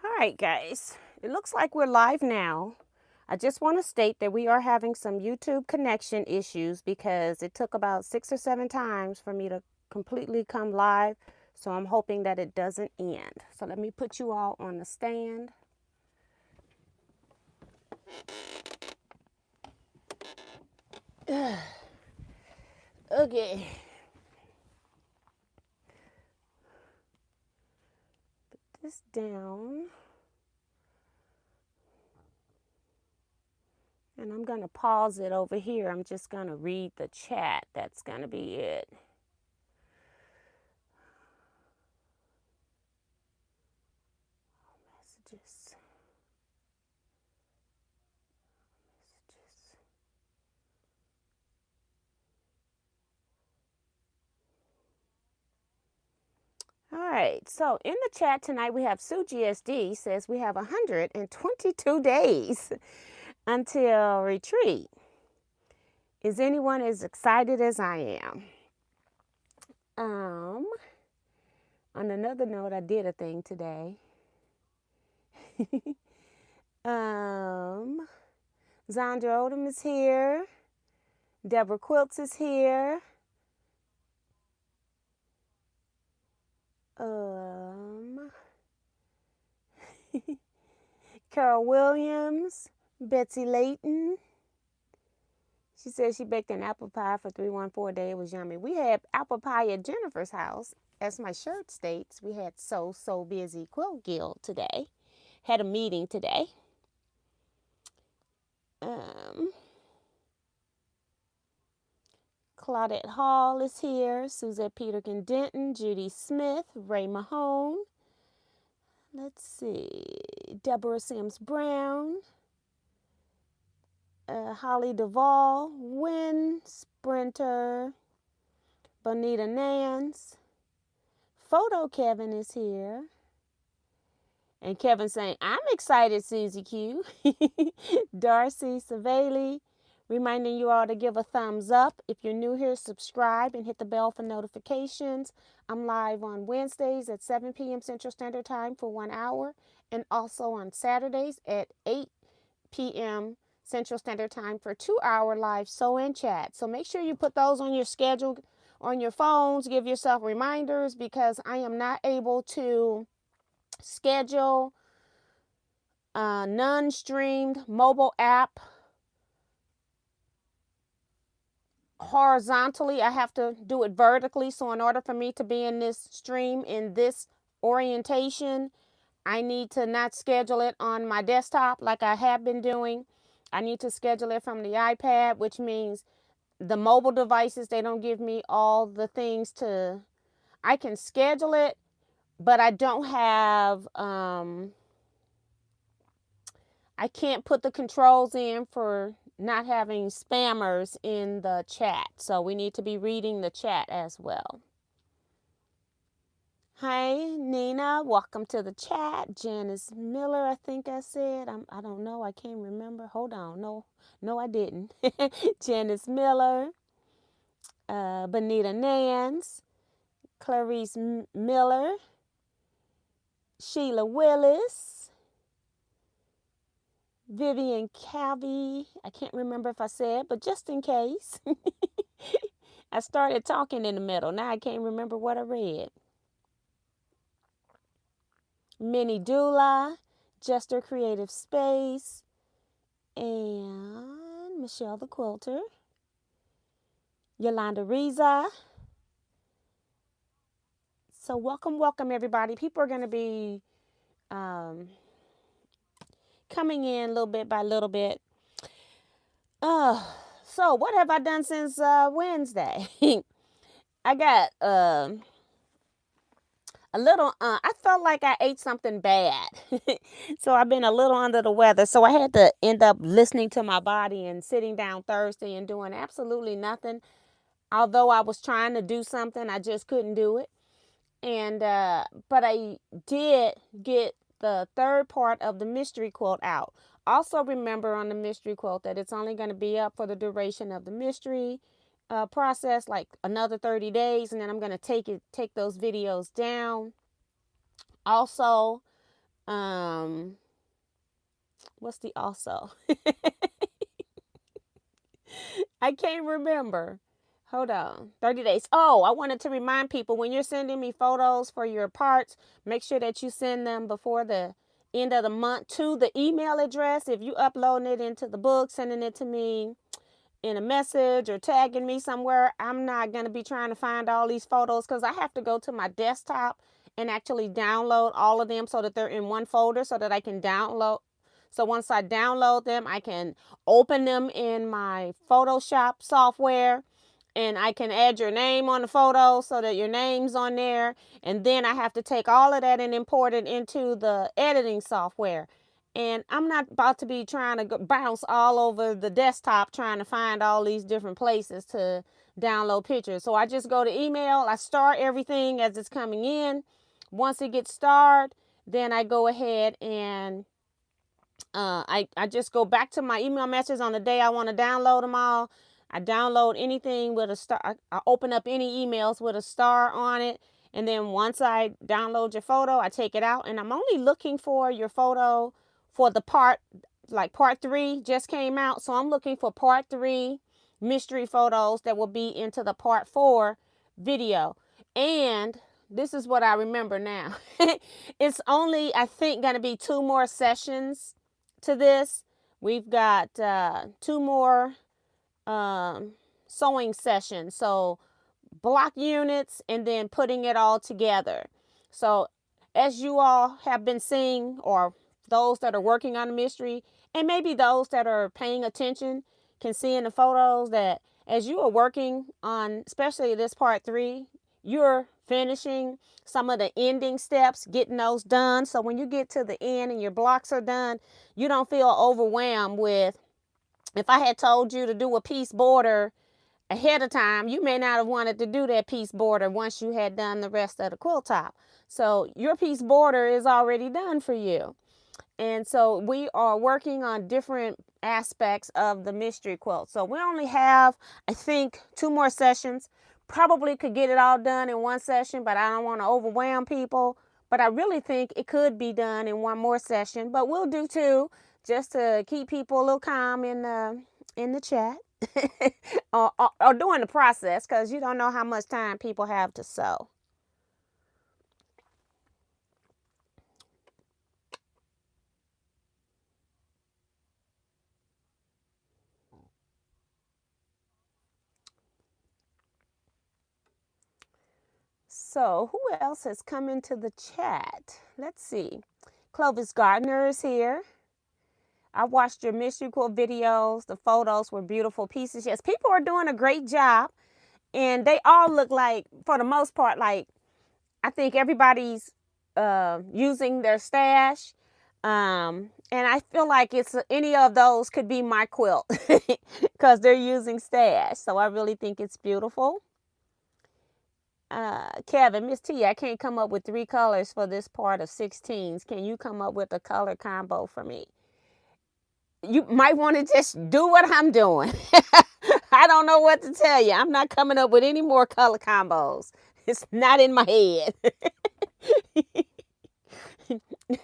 All right, guys, it looks like we're live now. I just want to state that we are having some YouTube connection issues because it took about 6 or 7 times for me to completely come live. So I'm hoping that it doesn't end. So let me put you all on the stand. Okay. Put this down. And I'm going to pause it over here. I'm just going to read the chat. That's going to be it. Messages. All right, so in the chat tonight we have Sue GSD says we have 122 days until retreat. Is anyone as excited as I am? On another note, I did a thing today. Zandra Odom is here. Deborah Quilts is here. Carol Williams, Betsy Layton. She said she baked an apple pie for 314 a day. It was yummy. We had apple pie at Jennifer's house. As my shirt states, we had so busy Quilt Guild today. Had a meeting today. Claudette Hall is here. Suzette Peterkin Denton, Judy Smith, Ray Mahone. Let's see. Deborah Sims Brown. Holly Duvall, Wynn Sprinter, Bonita Nance, Photo Kevin is here. And Kevin saying, I'm excited, Susie Q. Darcy Savali, reminding you all to give a thumbs up. If you're new here, subscribe and hit the bell for notifications. I'm live on Wednesdays at 7 p.m. Central Standard Time for 1 hour. And also on Saturdays at 8 p.m. Central Standard Time for 2-hour live sew and chat. So make sure you put those on your schedule, on your phones. Give yourself reminders because I am not able to schedule non-streamed mobile app horizontally. I have to do it vertically. So in order for me to be in this stream, in this orientation, I need to not schedule it on my desktop like I have been doing. I need to schedule it from the iPad, which means the mobile devices, they don't give me all the things to, I can schedule it, but I don't have, I can't put the controls in for not having spammers in the chat. So we need to be reading the chat as well. Hi, Nina. Welcome to the chat. Janice Miller, I think I said. I don't know. I can't remember. Hold on. No, I didn't. Janice Miller. Bonita Nance. Clarice Miller. Sheila Willis. Vivian Calvi. I can't remember if I said, but just in case. I started talking in the middle. Now I can't remember what I read. Minnie Dula, Jester Creative Space, and Michelle the Quilter, Yolanda Riza. So welcome everybody. People are going to be coming in little bit by little bit. So what have I done since Wednesday? I got a little, I felt like I ate something bad. So I've been a little under the weather. So I had to end up listening to my body and sitting down Thursday and doing absolutely nothing. Although I was trying to do something, I just couldn't do it. And, but I did get the third part of the mystery quilt out. Also remember on the mystery quilt that it's only going to be up for the duration of the mystery process, like another 30 days, and then I'm going to take those videos down. Also, What's the also? I can't remember. Hold on. 30 days. Oh, I wanted to remind people, when you're sending me photos for your parts, make sure that you send them before the end of the month to the email address. If you uploading it into the book, sending it to me in a message or tagging me somewhere, I'm not going to be trying to find all these photos, because I have to go to my desktop and actually download all of them so that they're in one folder so that I can download. So once I download them, I can open them in my Photoshop software, and I can add your name on the photo so that your name's on there. And then I have to take all of that and import it into the editing software. And I'm not about to be trying to bounce all over the desktop trying to find all these different places to download pictures. So I just go to email, I start everything as it's coming in. Once it gets started, then I go ahead and I just go back to my email messages on the day I want to download them all. I download anything with a star. I open up any emails with a star on it. And then once I download your photo, I take it out. And I'm only looking for your photo for the part, like part 3 just came out. So I'm looking for part 3 mystery photos that will be into the part 4 video. And this is what I remember now. It's only, I think, going to be 2 more sessions to this. We've got 2 more sewing sessions. So block units and then putting it all together. So as you all have been seeing, or those that are working on the mystery, and maybe those that are paying attention can see in the photos, that as you are working on, especially this part 3, you're finishing some of the ending steps, getting those done. So when you get to the end and your blocks are done, you don't feel overwhelmed with, if I had told you to do a piece border ahead of time, you may not have wanted to do that piece border once you had done the rest of the quilt top. So your piece border is already done for you. And so we are working on different aspects of the mystery quilt. So we only have, I think, 2 more sessions. Probably could get it all done in one session, but I don't want to overwhelm people. But I really think it could be done in 1 more session. But we'll do 2 just to keep people a little calm in the chat. or during the process, because you don't know how much time people have to sew. So who else has come into the chat? Let's see. Clovis Gardner is here. I watched your mystery quilt videos. The photos were beautiful pieces. Yes, people are doing a great job. And they all look like, for the most part, like, I think everybody's using their stash. And I feel like it's any of those could be my quilt because they're using stash. So I really think it's beautiful. Kevin, Miss T, I can't come up with 3 colors for this part of 16s. Can you come up with a color combo for me? You might want to just do what I'm doing. I don't know what to tell you. I'm not coming up with any more color combos. It's not in my head.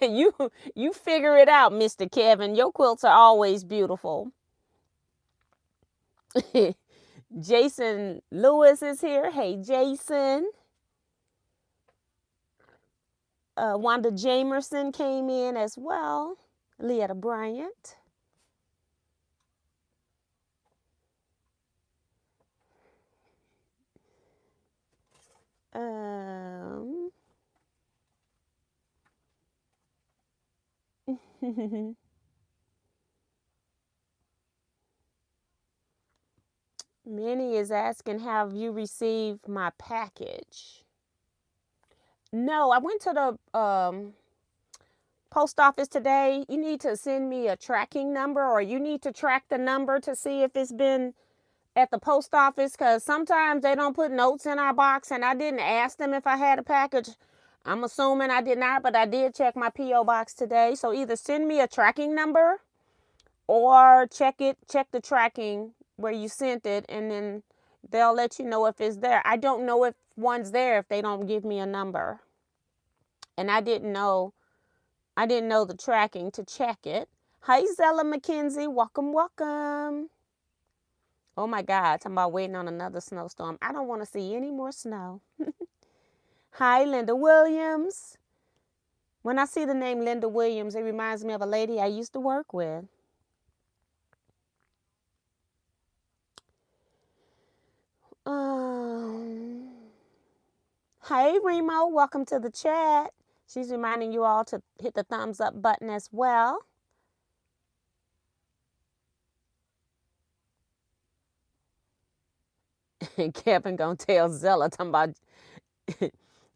You figure it out, Mr. Kevin. Your quilts are always beautiful. Jason Lewis is here. Hey, Jason. Wanda Jamerson came in as well. Leetta Bryant. Minnie is asking, have you received my package? No, I went to the post office today. You need to send me a tracking number, or you need to track the number to see if it's been at the post office, because sometimes they don't put notes in our box, and I didn't ask them if I had a package. I'm assuming I did not, but I did check my P.O. box today. So either send me a tracking number or check the tracking where you sent it, and then they'll let you know if it's there. I don't know if one's there if they don't give me a number. And I didn't know I didn't know the tracking to check it. Hi, Zella McKenzie. Welcome, welcome. Oh my God, talking about waiting on another snowstorm. I don't want to see any more snow. Hi, Linda Williams. When I see the name Linda Williams, it reminds me of a lady I used to work with. Hey, Remo, welcome to the chat. She's reminding you all to hit the thumbs up button as well. Kevin gonna tell Zella talking about,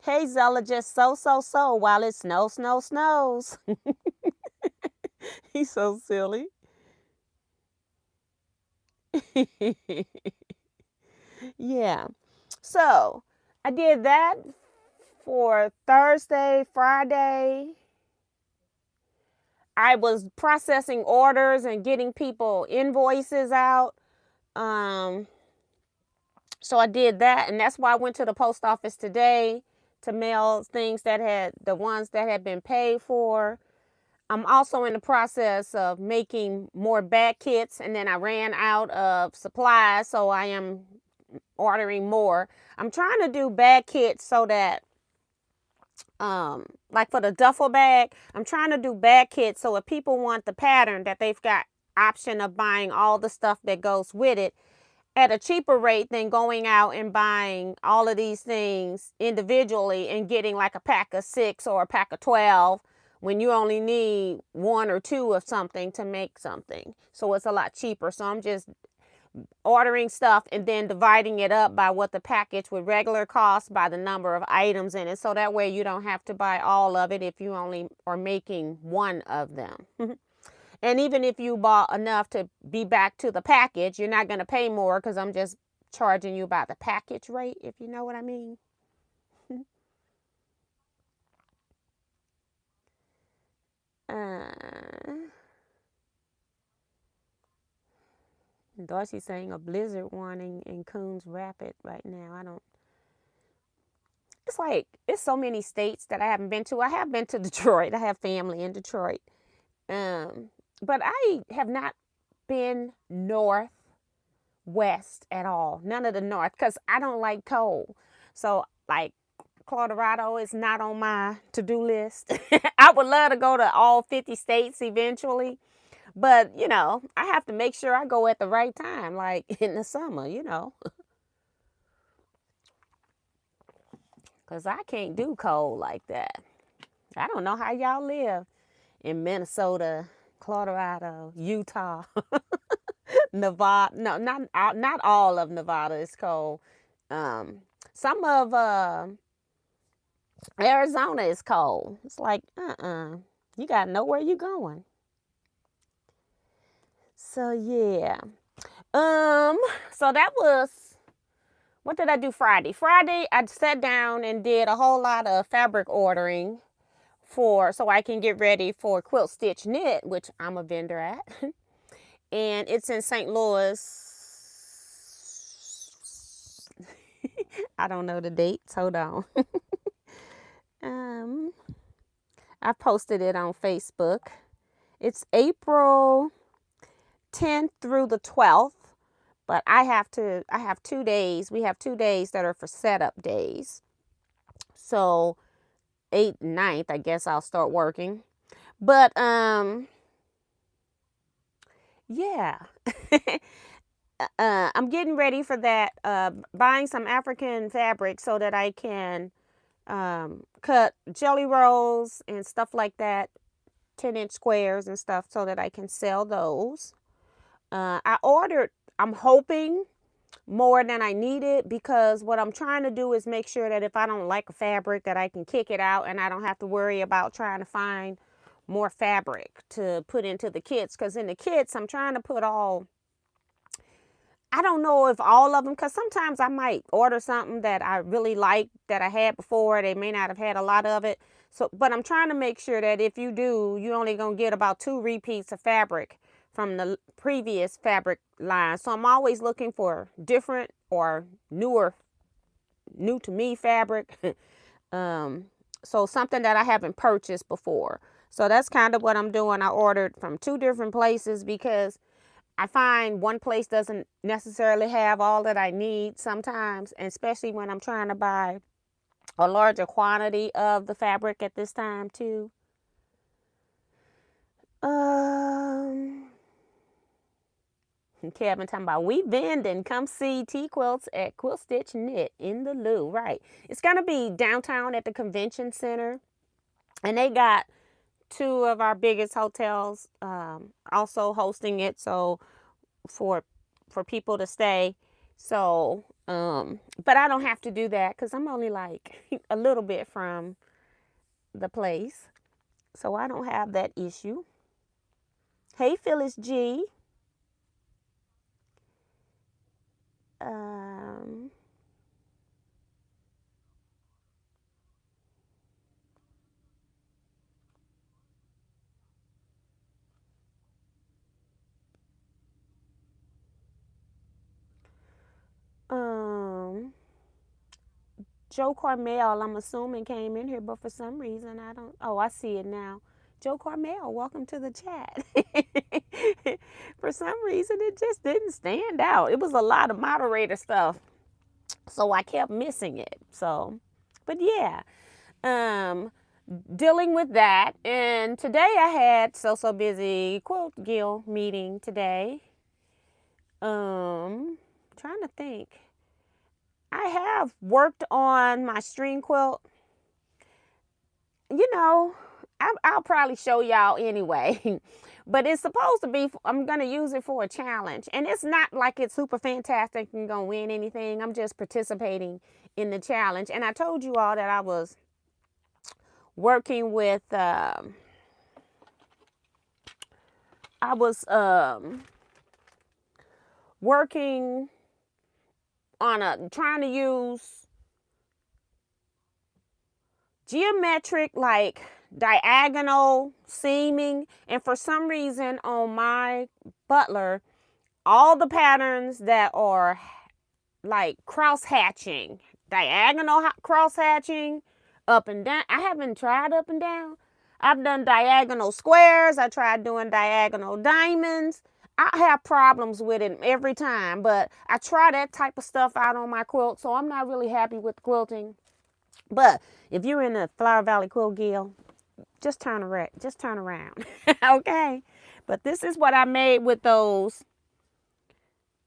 hey Zella, just so while it snows. He's so silly. Yeah. So I did that for Thursday, Friday. I was processing orders and getting people invoices out. So I did that, and that's why I went to the post office today to mail things the ones that had been paid for. I'm also in the process of making more bag kits, and then I ran out of supplies, so I am ordering more. I'm trying to do bag kits so that, like for the duffel bag, I'm trying to do bag kits so if people want the pattern, that they've got option of buying all the stuff that goes with it at a cheaper rate than going out and buying all of these things individually and getting like a pack of 6 or a pack of 12 when you only need 1 or 2 of something to make something. So it's a lot cheaper. So I'm just ordering stuff and then dividing it up by what the package would regular cost by the number of items in it. So that way you don't have to buy all of it if you only are making one of them. And even if you bought enough to be back to the package, you're not going to pay more because I'm just charging you about the package rate, if you know what I mean. Darcy's saying a blizzard warning in Coons Rapid right now. It's like, it's so many states that I haven't been to. I have been to Detroit. I have family in Detroit. But I have not been northwest at all. None of the north, because I don't like cold. So like Colorado is not on my to-do list. I would love to go to all 50 states eventually. But, I have to make sure I go at the right time, like in the summer, because I can't do cold like that. I don't know how y'all live in Minnesota, Colorado, Utah, Nevada. No, not all of Nevada is cold. Some of Arizona is cold. It's like, you got to know where you're going. So, yeah. So that was, what did I do Friday? Friday, I sat down and did a whole lot of fabric ordering so I can get ready for Quilt Stitch Knit, which I'm a vendor at. And it's in St. Louis. I don't know the dates. Hold on. I posted it on Facebook. It's April 10th through the 12th. But I have 2 days. We have 2 days that are for setup days. So 8th, 9th, I guess I'll start working. But yeah. I'm getting ready for that. Buying some African fabric so that I can cut jelly rolls and stuff like that, 10-inch squares and stuff, so that I can sell those. I ordered, I'm hoping, more than I needed, because what I'm trying to do is make sure that if I don't like a fabric, that I can kick it out and I don't have to worry about trying to find more fabric to put into the kits. Because in the kits, I'm trying to put I don't know if all of them, because sometimes I might order something that I really like that I had before. They may not have had a lot of it. But I'm trying to make sure that if you do, you're only going to get about 2 repeats of fabric from the previous fabric line. So I'm always looking for different or new to me fabric. So something that I haven't purchased before. So that's kind of what I'm doing. I ordered from 2 different places because I find one place doesn't necessarily have all that I need sometimes, and especially when I'm trying to buy a larger quantity of the fabric at this time too. Kevin talking about, we vend and come see Teaquilts at Quilt Stitch Knit in the Lou. Right. It's going to be downtown at the convention center. And they got 2 of our biggest hotels also hosting it. So for people to stay. So, but I don't have to do that because I'm only like a little bit from the place. So I don't have that issue. Hey, Phyllis G. Um, Joe Carmel, I'm assuming, came in here, but for some reason I don't. Oh, I see it now. Joe Carmel, welcome to the chat. For some reason, it just didn't stand out. It was a lot of moderator stuff, so I kept missing it. So, but yeah, dealing with that. And today I had so busy quilt guild meeting today. Trying to think. I have worked on my string quilt. You know, I'll probably show y'all anyway. But it's supposed to be, I'm going to use it for a challenge. And it's not like it's super fantastic and going to win anything. I'm just participating in the challenge. And I told you all that I was working with, working on trying to use geometric, like diagonal seaming, and for some reason on my butler, all the patterns that are like cross hatching, diagonal cross hatching, up and down. I haven't tried up and down. I've done diagonal squares. I tried doing diagonal diamonds. I have problems with it every time, but I try that type of stuff out on my quilt, so I'm not really happy with quilting. But if you're in the Flower Valley Quilt Guild, just turn around. Okay? But this is what I made with those.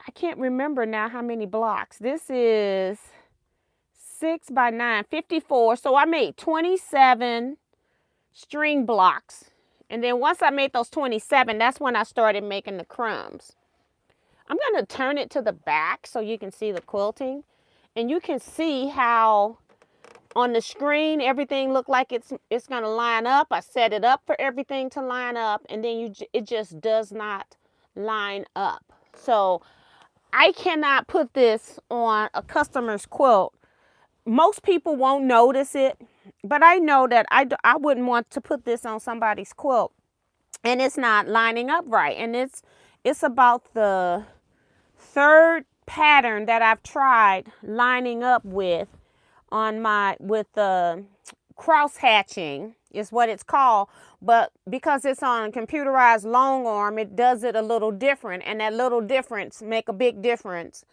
I can't remember now how many blocks. This is 6 by 9, 54. So I made 27 string blocks. And then once I made those 27, that's when I started making the crumbs. I'm going to turn it to the back so you can see the quilting. And you can see how on the screen everything looked like it's going to line up. I set it up for everything to line up, and then it just does not line up. So I cannot put this on a customer's quilt. Most people won't notice it, but I know that I wouldn't want to put this on somebody's quilt and it's not lining up right. And it's about the 3rd pattern that I've tried lining up with the cross hatching is what it's called, but because it's on computerized long arm, it does it a little different, and that little difference make a big difference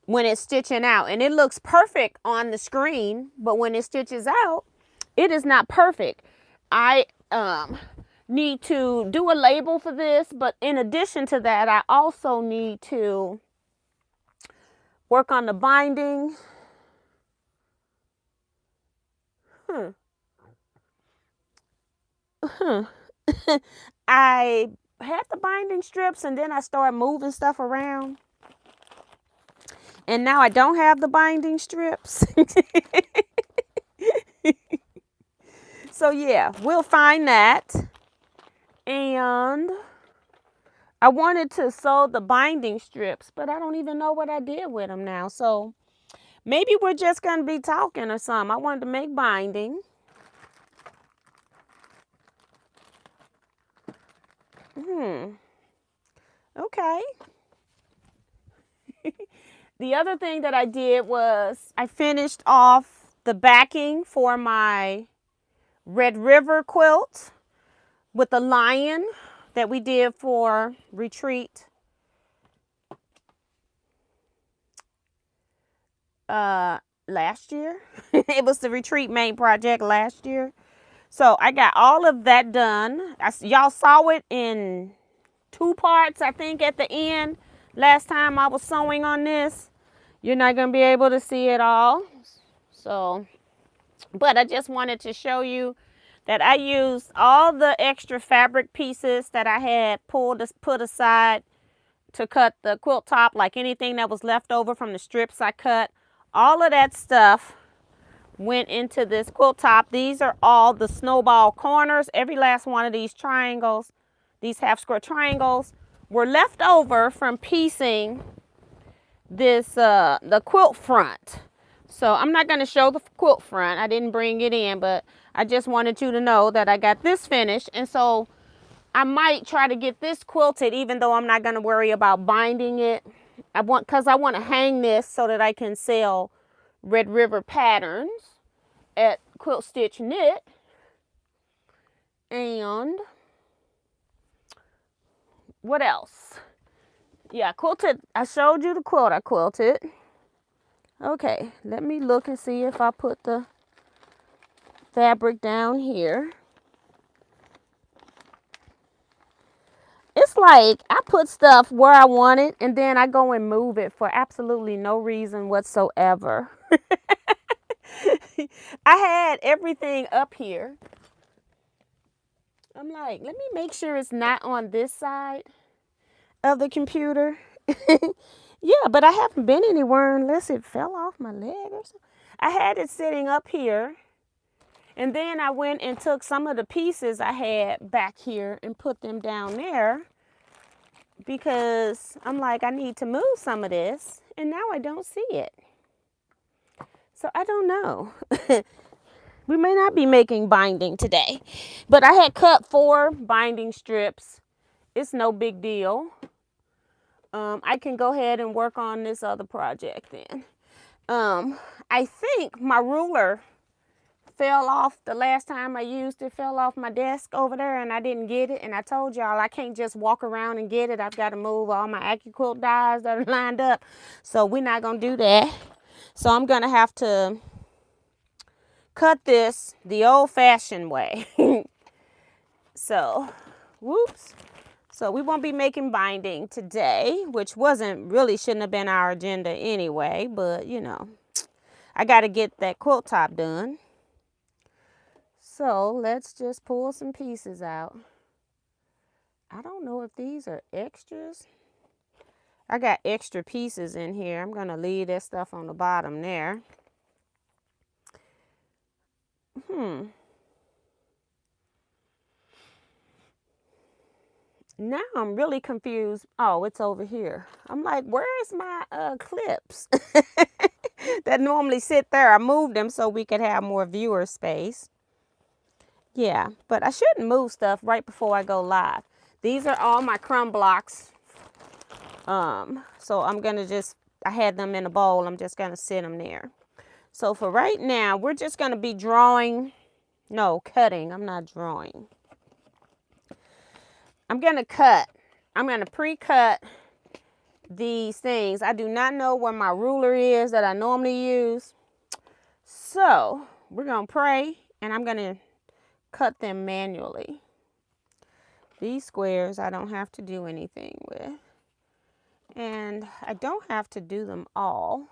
when it's stitching out. And it looks perfect on the screen, but when it stitches out, it is not perfect. I need to do a label for this, but in addition to that, I also need to work on the binding. I had the binding strips and then I started moving stuff around. And now I don't have the binding strips. So yeah, we'll find that. And I wanted to sew the binding strips, but I don't even know what I did with them now. So maybe we're just going to be talking or something. I wanted to make binding. Okay. The other thing that I did was I finished off the backing for my Red River quilt with the lion that we did for retreat. Last year. It was the retreat main project last year. So I got all of that done. Y'all saw it in 2 parts, I think, at the end. Last time I was sewing on this. You're not going to be able to see it all. So, but I just wanted to show you that I used all the extra fabric pieces that I had put aside to cut the quilt top, like anything that was left over from the strips I cut. All of that stuff went into this quilt top. These are all the snowball corners. Every last one of these triangles, these half square triangles, were left over from piecing this the quilt front. So I'm not going to show the quilt front. I didn't bring it in, but I just wanted you to know that I got this finished. And so I might try to get this quilted, even though I'm not going to worry about binding it. Because I want to hang this so that I can sell Red River patterns at Quilt Stitch Knit. And what else? Yeah, quilted. I showed you the quilt I quilted. Okay, let me look and see if I put the fabric down here. It's like I put stuff where I want it and then I go and move it for absolutely no reason whatsoever. I had everything up here. I'm like, let me make sure it's not on this side of the computer. Yeah, but I haven't been anywhere unless it fell off my leg or something. I had it sitting up here. And then I went and took some of the pieces I had back here and put them down there because I'm like, I need to move some of this. And now I don't see it. So I don't know. We may not be making binding today. But I had cut 4 binding strips. It's no big deal. I can go ahead and work on this other project then. I think my ruler fell off the last time I used it, fell off my desk over there and I didn't get it. And I told y'all I can't just walk around and get it. I've got to move all my AccuQuilt dies that are lined up. So we're not going to do that. So I'm going to have to cut this the old-fashioned way. So, whoops. So we won't be making binding today, which shouldn't have been our agenda anyway. But, you know, I got to get that quilt top done. So let's just pull some pieces out. I don't know if these are extras. I got extra pieces in here. I'm going to leave that stuff on the bottom there. Now I'm really confused. Oh, it's over here. I'm like, where's my clips that normally sit there? I moved them so we could have more viewer space. Yeah, but I shouldn't move stuff right before I go live. These are all my crumb blocks. So I'm going to I had them in a bowl. I'm just going to sit them there. So for right now, we're just going to be cutting. I'm not drawing. I'm going to cut. I'm going to pre-cut these things. I do not know where my ruler is that I normally use. So we're going to pray and I'm going to cut them manually. These squares I don't have to do anything with. And I don't have to do them all.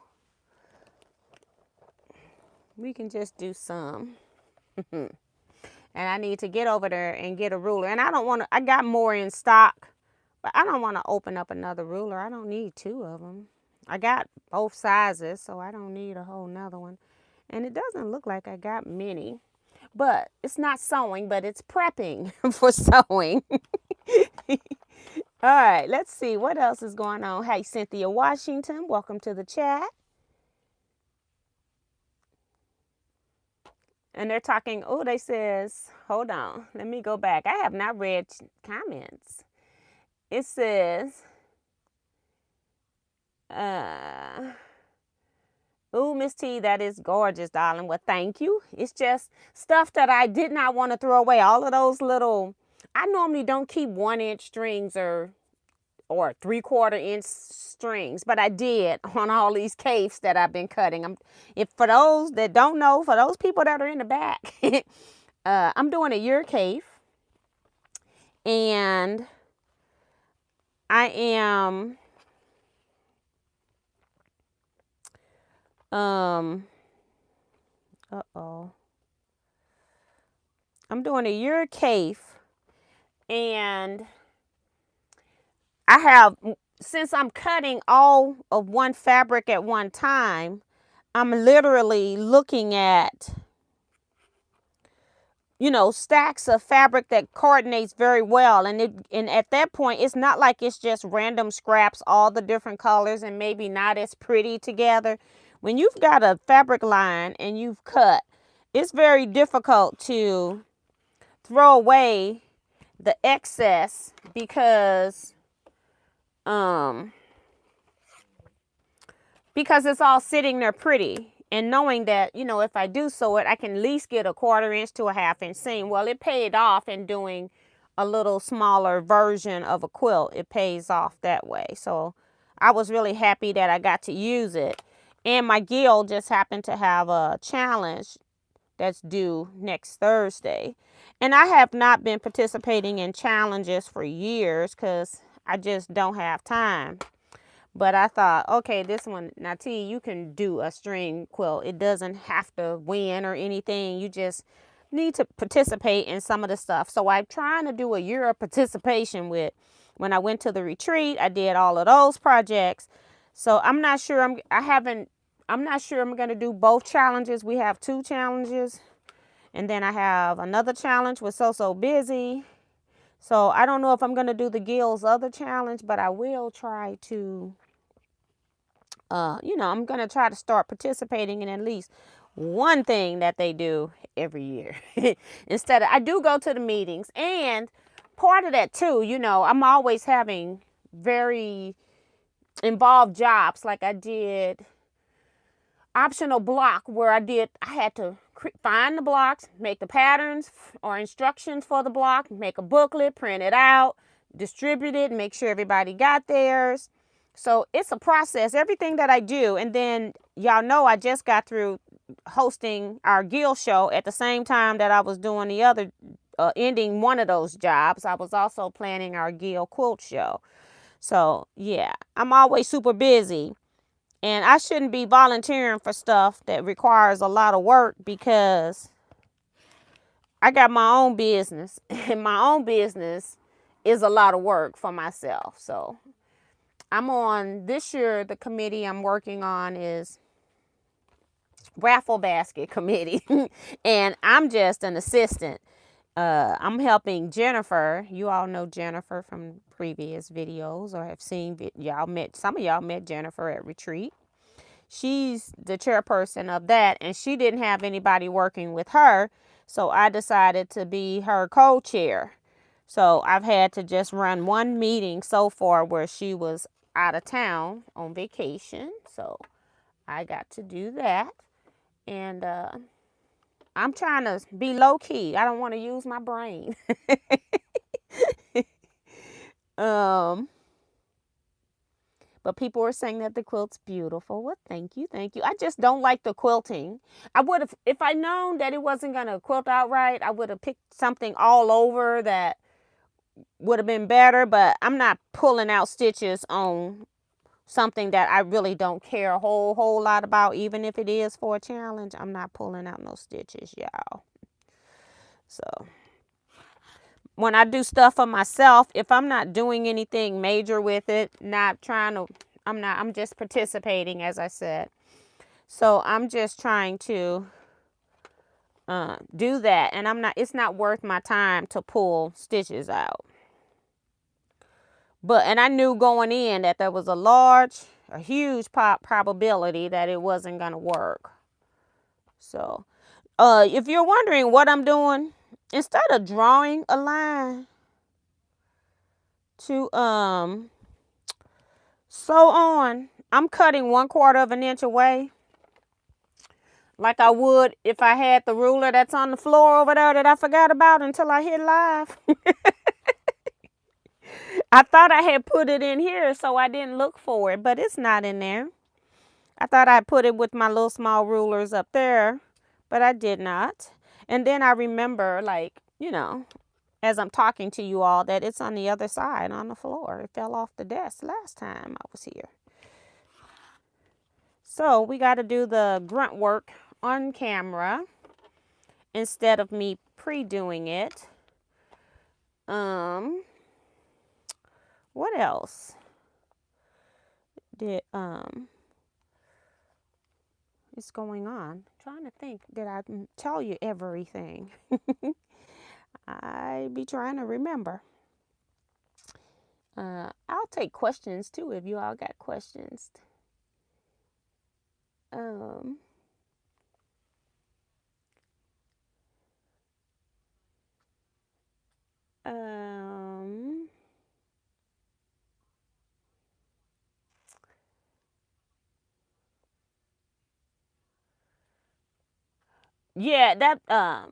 We can just do some. And I need to get over there and get a ruler. And I got more in stock, but I don't want to open up another ruler. I don't need 2 of them. I got both sizes, so I don't need a whole nother one. And it doesn't look like I got many. But it's not sewing, but it's prepping for sewing. All right, let's see what else is going on. Hey, Cynthia Washington, welcome to the chat. And they're talking, they says, hold on, let me go back. I have not read comments. It says, Ooh, Miss T, that is gorgeous, darling. Well, thank you. It's just stuff that I did not want to throw away. All of those little, I normally don't keep 1-inch strings or 3/4 inch strings, but I did on all these capes that I've been cutting. If for those that don't know, for those people that are in the back, I'm doing a year cape, and I am I'm doing a year cape, and I have, since I'm cutting all of one fabric at one time, I'm literally looking at, stacks of fabric that coordinates very well. And at that point, it's not like it's just random scraps, all the different colors and maybe not as pretty together. When you've got a fabric line and you've cut, it's very difficult to throw away the excess because it's all sitting there pretty. And knowing that, if I do sew it, I can at least get a 1/4 inch to a 1/2 inch seam. Well, it paid off in doing a little smaller version of a quilt. It pays off that way. So I was really happy that I got to use it. And my guild just happened to have a challenge that's due next Thursday. And I have not been participating in challenges for years because I just don't have time. But I thought, okay, this one, now T, you can do a string quilt. It doesn't have to win or anything. You just need to participate in some of the stuff. So I'm trying to do a year of participation with. When I went to the retreat, I did all of those projects. So I'm not sure I'm going to do both challenges. We have 2 challenges. And then I have another challenge with So Busy. So I don't know if I'm going to do the Guild's other challenge, but I will try to, I'm going to try to start participating in at least one thing that they do every year. I do go to the meetings, and part of that too, I'm always having very involved jobs. Like I did optional block where I had to find the blocks, make the patterns or instructions for the block, make a booklet, print it out, distribute it, make sure everybody got theirs. So it's a process, everything that I do. And then y'all know I just got through hosting our guild show at the same time that I was doing the other, ending one of those jobs. I was also planning our guild quilt show. So yeah, I'm always super busy. And I shouldn't be volunteering for stuff that requires a lot of work because I got my own business. And my own business is a lot of work for myself. So I'm on, this year, the committee I'm working on is Raffle Basket Committee. And I'm just an assistant. I'm helping Jennifer. You all know Jennifer from previous videos or have seen, some of y'all met Jennifer at retreat. She's the chairperson of that, and she didn't have anybody working with her, so I decided to be her co-chair. So I've had to just run one meeting so far where she was out of town on vacation, so I got to do that. And I'm trying to be low-key. I don't want to use my brain. But people were saying that the quilt's beautiful. Well, thank you. I just don't like the quilting. I would have, if I known that it wasn't going to quilt out right, I would have picked something all over that would have been better. But I'm not pulling out stitches on something that I really don't care a whole lot about. Even if it is for a challenge, I'm not pulling out no stitches, y'all. So when I do stuff for myself, if I'm not doing anything major with it, I'm just participating, as I said. So I'm just trying to do that. And it's not worth my time to pull stitches out. And I knew going in that there was a huge probability that it wasn't going to work. So if you're wondering what I'm doing, instead of drawing a line to sew on, I'm cutting 1/4 of an inch away like I would if I had the ruler that's on the floor over there that I forgot about until I hit live. I thought I had put it in here, so I didn't look for it, but it's not in there. I thought I put it with my little small rulers up there, but I did not. And then I remember, like, you know, as I'm talking to you all, that it's on the other side on the floor. It fell off the desk last time I was here. So we got to do the grunt work on camera instead of me pre-doing it. What else did is going on? I'm trying to think. Did I tell you everything? I be trying to remember. I'll take questions too if you all got questions. Yeah, that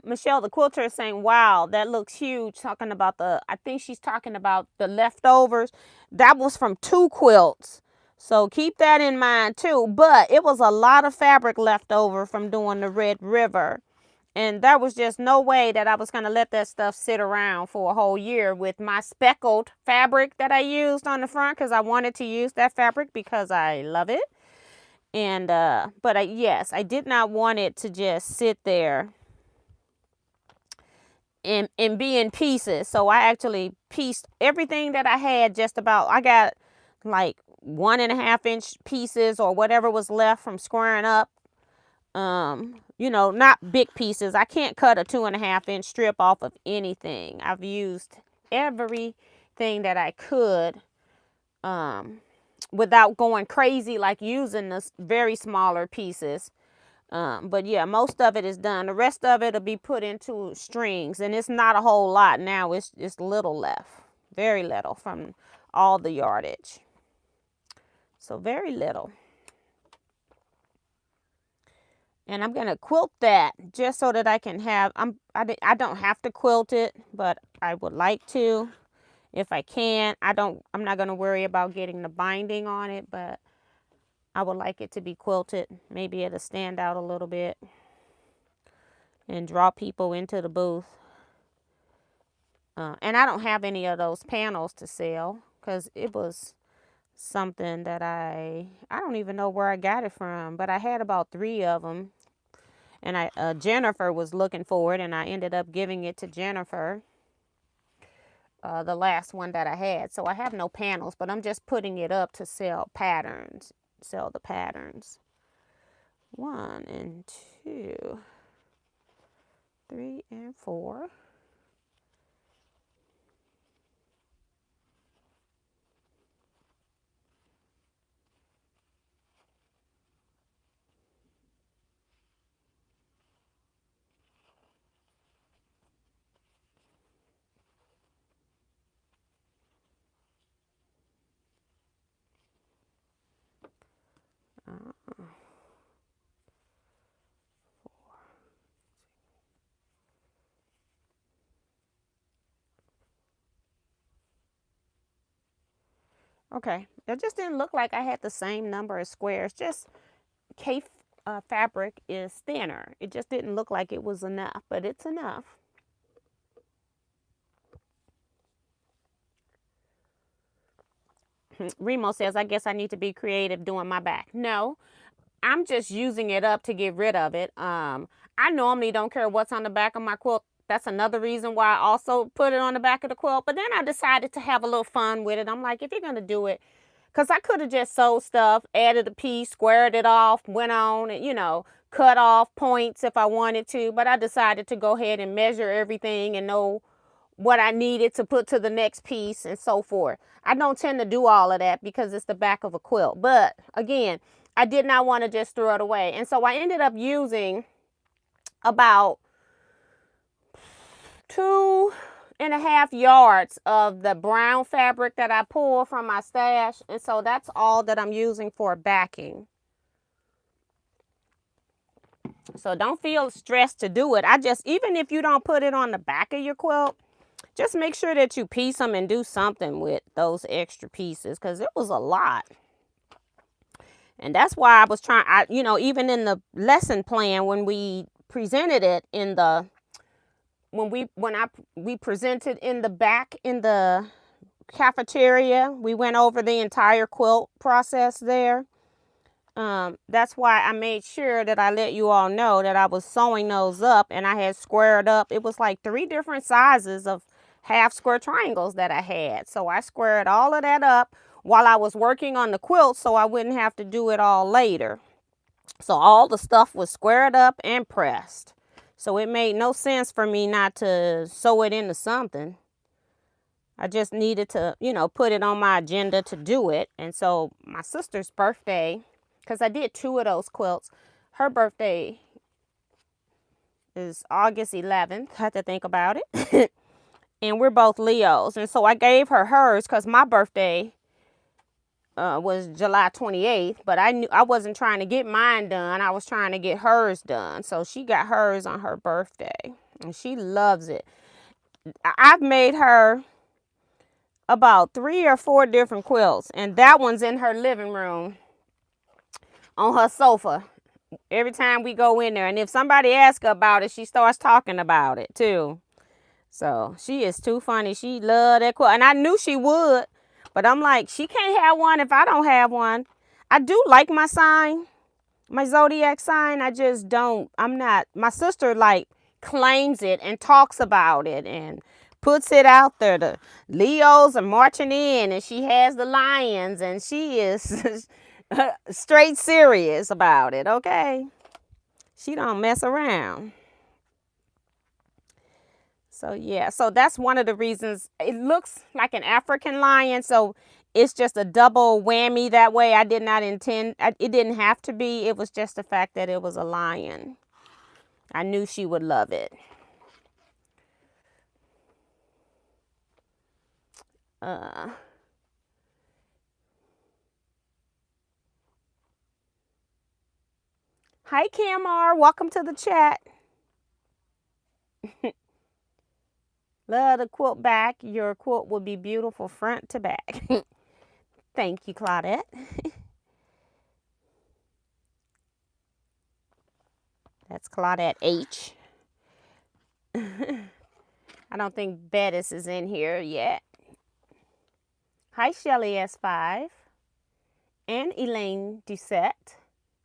Michelle the quilter is saying, wow, that looks huge. Talking about I think she's talking about the leftovers. That was from 2 quilts. So keep that in mind too. But it was a lot of fabric left over from doing the Red River. And there was just no way that I was going to let that stuff sit around for a whole year with my speckled fabric that I used on the front, because I wanted to use that fabric because I love it. And but yes, I did not want it to just sit there and be in pieces. So I actually pieced everything that I had. Just about, I got like 1.5 inch pieces or whatever was left from squaring up. You know, not big pieces. I can't cut a 2.5 inch strip off of anything. I've used everything that I could without going crazy, like using the very smaller pieces. But yeah, most of it is done. The rest of it will be put into strings, and it's not a whole lot now. It's little left, very little from all the yardage. So very little. And I'm going to quilt that just so that I can have, I don't have to quilt it, but I would like to if I can. I'm not going to worry about getting the binding on it, but I would like it to be quilted. Maybe it'll stand out a little bit and draw people into the booth. And I don't have any of those panels to sell because it was something that I don't even know where I got it from, but I had about 3 of them. And Jennifer was looking for it, and I ended up giving it to Jennifer, the last one that I had. So I have no panels, but I'm just putting it up to sell patterns, sell the patterns. 1 and 2, 3 and 4. Okay, it just didn't look like I had the same number of squares. Just K fabric is thinner. It just didn't look like it was enough, but it's enough. Remo says, I guess I need to be creative doing my back. No, I'm just using it up to get rid of it. I normally don't care what's on the back of my quilt. That's another reason why I also put it on the back of the quilt. But then I decided to have a little fun with it. I'm like, if you're going to do it, because I could have just sewed stuff, added a piece, squared it off, went on and, you know, cut off points if I wanted to. But I decided to go ahead and measure everything and know what I needed to put to the next piece and so forth. I don't tend to do all of that because it's the back of a quilt. But again, I did not want to just throw it away. And so I ended up using about 2.5 yards of the brown fabric that I pulled from my stash. And so that's all that I'm using for backing. So don't feel stressed to do it. Even if you don't put it on the back of your quilt, just make sure that you piece them and do something with those extra pieces, because it was a lot. And that's why I was trying, even in the lesson plan, when we presented it in the, we presented in the back in the cafeteria, we went over the entire quilt process there. That's why I made sure that I let you all know that I was sewing those up, and I had squared up. It was like 3 different sizes of half square triangles that I had. So I squared all of that up while I was working on the quilt, so I wouldn't have to do it all later. So all the stuff was squared up and pressed. So it made no sense for me not to sew it into something. I just needed to, put it on my agenda to do it. And so my sister's birthday, because I did 2 of those quilts, her birthday is August 11th. I had to think about it. And we're both Leos. And so I gave her hers because my birthday was July 28th. But I knew I wasn't trying to get mine done. I was trying to get hers done. So she got hers on her birthday. And she loves it. I've made her about 3 or 4 different quilts. And that one's in her living room on her sofa every time we go in there. And if somebody asks her about it, she starts talking about it too. So she is too funny. She loved that quilt. And I knew she would. But I'm like, she can't have one if I don't have one. I do like my sign, my zodiac sign. I just don't. My sister like claims it and talks about it and puts it out there. The Leos are marching in, and she has the lions, and she is straight serious about it, okay? She don't mess around. So yeah, so that's one of the reasons. It looks like an African lion, so it's just a double whammy that way. I did not intend, it didn't have to be. It was just the fact that it was a lion. I knew she would love it. Hi, Camar, welcome to the chat. Love the quilt back. Your quilt will be beautiful front to back. Thank you, Claudette. That's Claudette H. I don't think Bettis is in here yet. Hi, Shelly S5 and Elaine Doucette.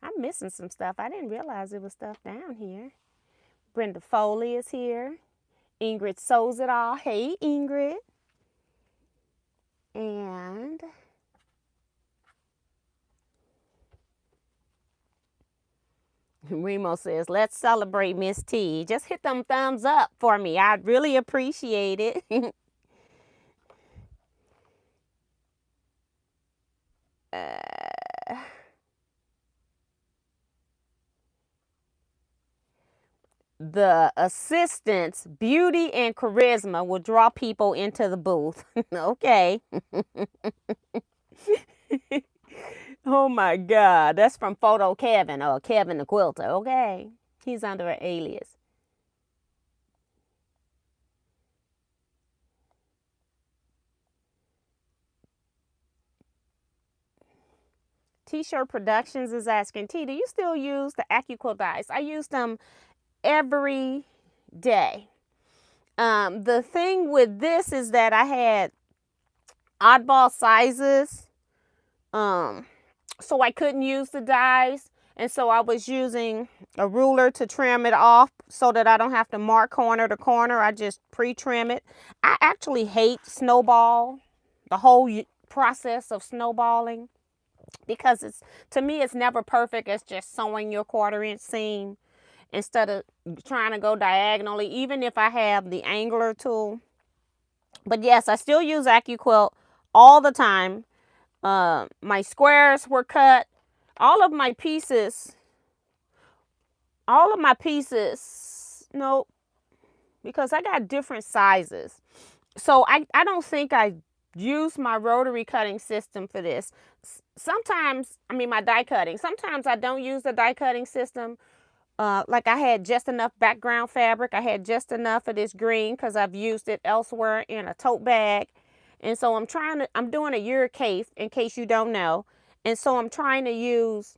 I'm missing some stuff. I didn't realize there was stuff down here. Brenda Foley is here. Ingrid Sews It All. Hey, Ingrid. And Remo says, let's celebrate Miss T. Just hit them thumbs up for me. I'd really appreciate it. The assistant's beauty and charisma will draw people into the booth. Okay. Oh my God. That's from Photo Kevin, or Kevin the Quilter. Okay. He's under an alias. T-Shirt Productions is asking, T, do you still use the AccuQuilt dies? I use them every day. The thing with this is that I had oddball sizes, so I couldn't use the dies, and so I was using a ruler to trim it off so that I don't have to mark corner to corner. I just pre-trim it. I actually hate snowball, the whole process of snowballing, because to me it's never perfect. It's just sewing your 1/4-inch seam instead of trying to go diagonally, even if I have the angler tool. But yes, I still use AccuQuilt all the time. My squares were cut. All of my pieces, nope, because I got different sizes. So I don't think I use my rotary cutting system for this. Sometimes, my die cutting. Sometimes I don't use the die cutting system, like I had just enough background fabric. I had just enough of this green because I've used it elsewhere in a tote bag. And so I'm doing a uricase in case you don't know. And so I'm trying to use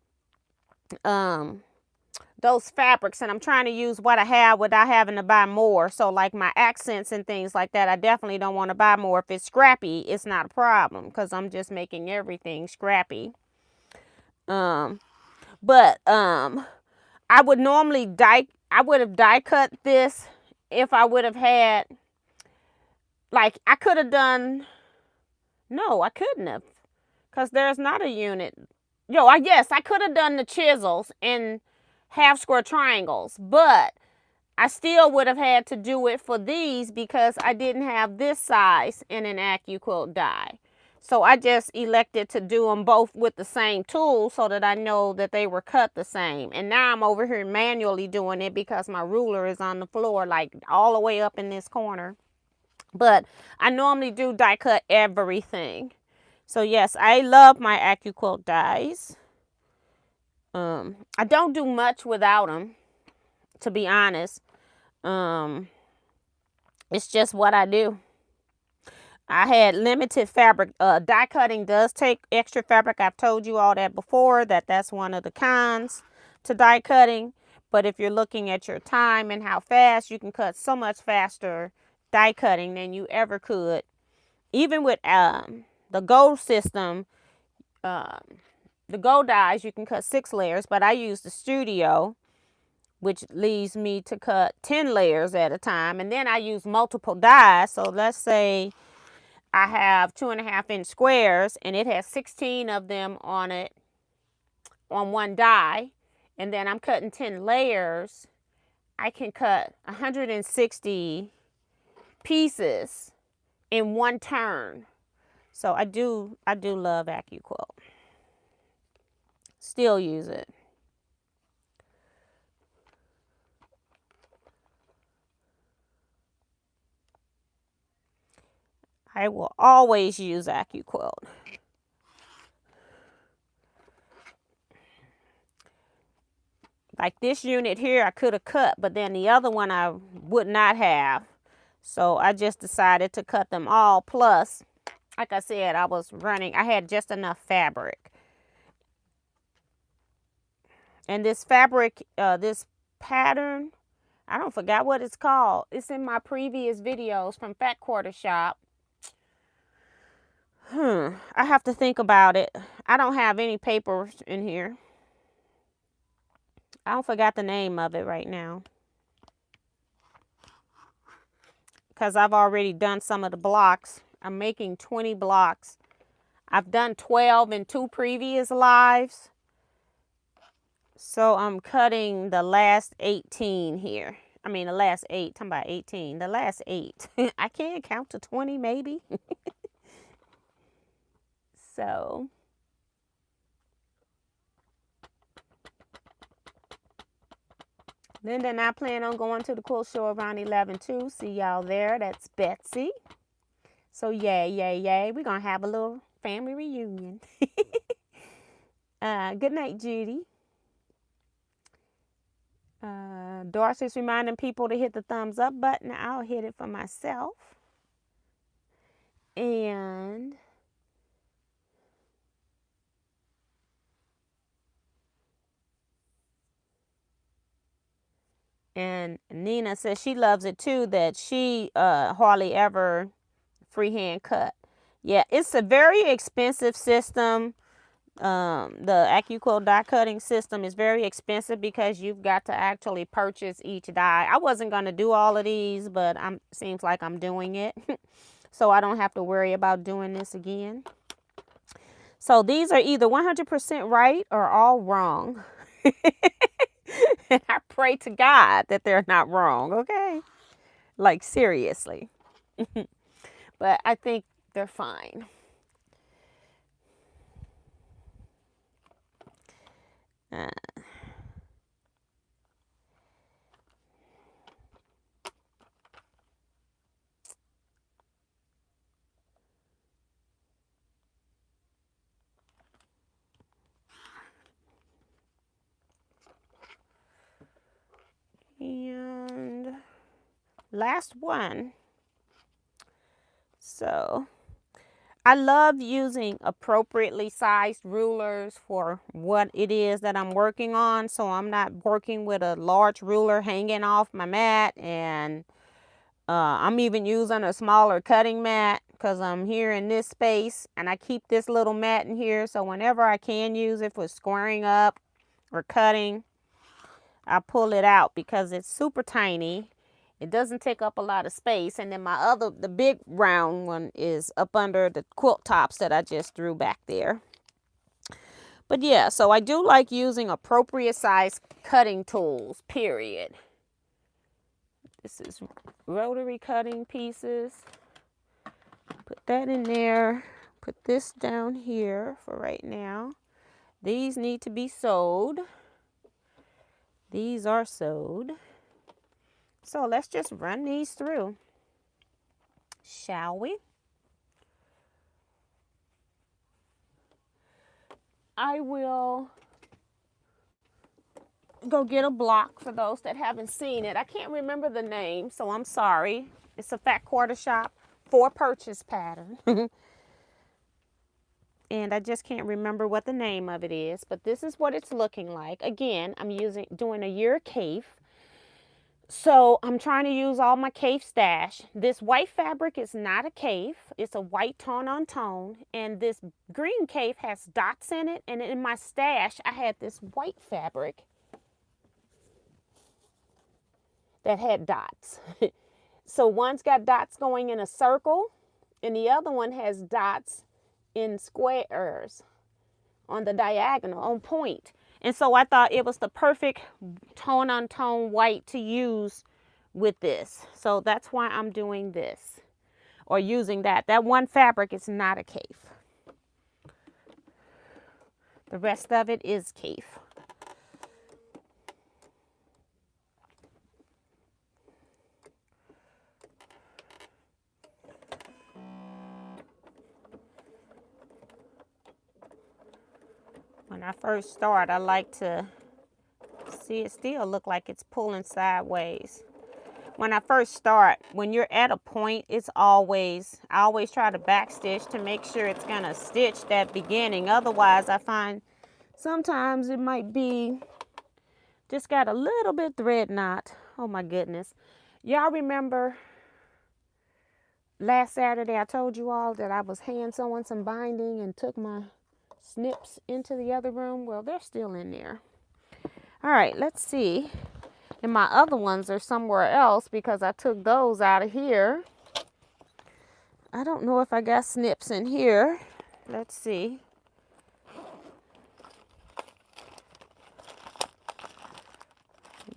those fabrics, and I'm trying to use what I have without having to buy more. So like my accents and things like that, I definitely don't want to buy more. If it's scrappy, it's not a problem because I'm just making everything scrappy. I would normally I would have die cut this if I would have had, like, I could have done, no, I couldn't have, because there's not a unit. Yes, I could have done the chisels in half square triangles, but I still would have had to do it for these because I didn't have this size in an AccuQuilt die. So I just elected to do them both with the same tool so that I know that they were cut the same. And now I'm over here manually doing it because my ruler is on the floor, like all the way up in this corner. But I normally do die cut everything. So yes, I love my AccuQuilt dies. I don't do much without them, to be honest. It's just what I do. I had limited fabric. Die cutting does take extra fabric. I've told you all that before, that's one of the cons to die cutting. But if you're looking at your time and how fast, you can cut so much faster die cutting than you ever could. Even with the gold system, the gold dies, you can cut 6 layers, but I use the Studio, which leads me to cut 10 layers at a time. And then I use multiple dies. So let's say I have 2.5-inch squares and it has 16 of them on it, on one die. And then I'm cutting 10 layers. I can cut 160 pieces in one turn. So I do love AccuQuilt. Still use it. I will always use AccuQuilt. Like this unit here, I could have cut, but then the other one I would not have. So I just decided to cut them all. Plus, like I said, I had just enough fabric. And this fabric, this pattern, I don't forget what it's called. It's in my previous videos from Fat Quarter Shop. I have to think about it. I don't have any papers in here. I don't forget the name of it right now, because I've already done some of the blocks. I'm making 20 blocks. I've done 12 in 2 previous lives. So I'm cutting the last 18 here. I mean, the last 8. I'm about 18. The last 8. I can't count to 20 maybe. So Linda and I plan on going to the quilt show around 11 too. See y'all there. That's Betsy. So yay, yay, yay. We're going to have a little family reunion. Good night, Judy. Darcy's reminding people to hit the thumbs up button. I'll hit it for myself. And Nina says she loves it too, that she hardly ever freehand cut. Yeah, it's a very expensive system. The AccuQuilt die cutting system is very expensive because you've got to actually purchase each die. I wasn't going to do all of these, but seems like I'm doing it. So I don't have to worry about doing this again. So these are either 100% right or all wrong. And I pray to God that they're not wrong, okay? Like, seriously. But I think they're fine. last one. So I love using appropriately sized rulers for what it is that I'm working on. So I'm not working with a large ruler hanging off my mat, and I'm even using a smaller cutting mat because I'm here in this space, and I keep this little mat in here. So whenever I can use it for squaring up or cutting, I pull it out because it's super tiny. It doesn't take up a lot of space. And then the big round one is up under the quilt tops that I just threw back there. But yeah, so I do like using appropriate size cutting tools, period. This is rotary cutting pieces. Put that in there. Put this down here for right now. These need to be sewed. These are sewed. So let's just run these through, shall we? I will go get a block for those that haven't seen it. I can't remember the name, so I'm sorry. It's a Fat Quarter Shop for purchase pattern. And I just can't remember what the name of it is, but this is what it's looking like. Again, I'm doing a year cafe. So I'm trying to use all my cafe stash. This white fabric is not a cafe. It's a white tone on tone. And this green cafe has dots in it. And in my stash, I had this white fabric that had dots. So one's got dots going in a circle, and the other one has dots in squares on the diagonal, on point. And so I thought it was the perfect tone on tone white to use with this. So that's why I'm doing this, or using that. That one fabric is not a cafe. The rest of it is cafe. When I first start, I like to see it still look like it's pulling sideways. When I first start, when you're at a point, I always try to backstitch to make sure it's gonna stitch that beginning. Otherwise, I find sometimes it might be just got a little bit thread knot. Oh my goodness. Y'all remember last Saturday I told you all that I was hand sewing some binding and took my snips into the other room? Well, they're still in there. All right, let's see. And my other ones are somewhere else because I took those out of here. I don't know if I got snips in here. Let's see.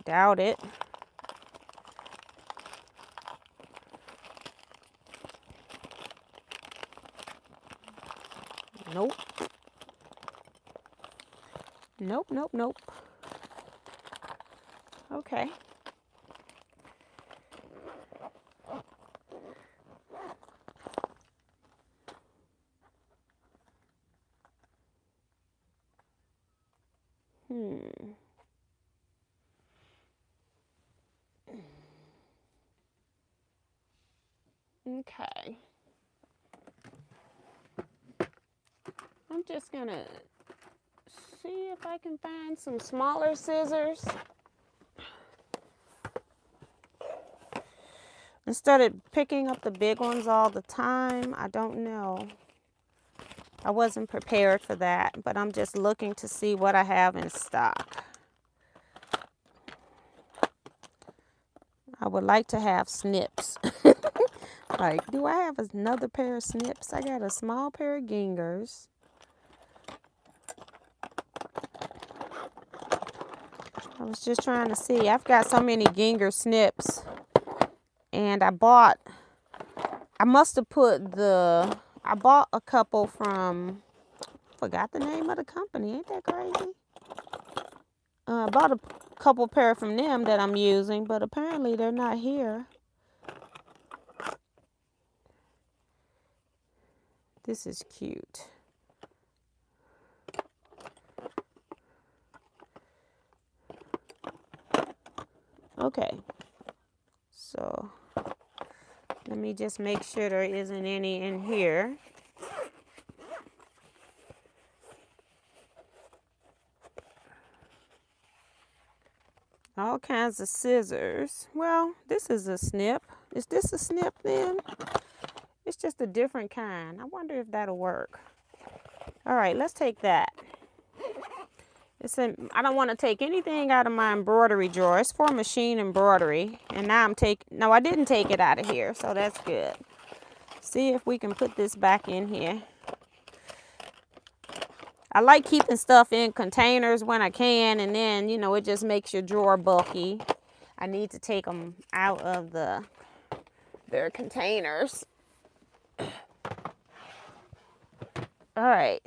Doubt it. Nope. Nope, nope, nope. Okay. Okay. I'm just gonna see if I can find some smaller scissors. Instead of picking up the big ones all the time, I don't know. I wasn't prepared for that, but I'm just looking to see what I have in stock. I would like to have snips. Like, do I have another pair of snips? I got a small pair of gingers. I was just trying to see. I've got so many ginger snips. And I bought a couple from, forgot the name of the company. Ain't that crazy? I bought a couple pair from them that I'm using, but apparently they're not here. This is cute. Okay. So Let me just make sure there isn't any in here. All kinds of scissors. Well, this is a snip. Is this a snip then? It's just a different kind. I wonder if that'll work. All right, let's take that. I don't want to take anything out of my embroidery drawer. It's for machine embroidery. And now no, I didn't take it out of here, so that's good. See if we can put this back in here. I like keeping stuff in containers when I can, and then, you know, it just makes your drawer bulky. I need to take them out of their containers. All right,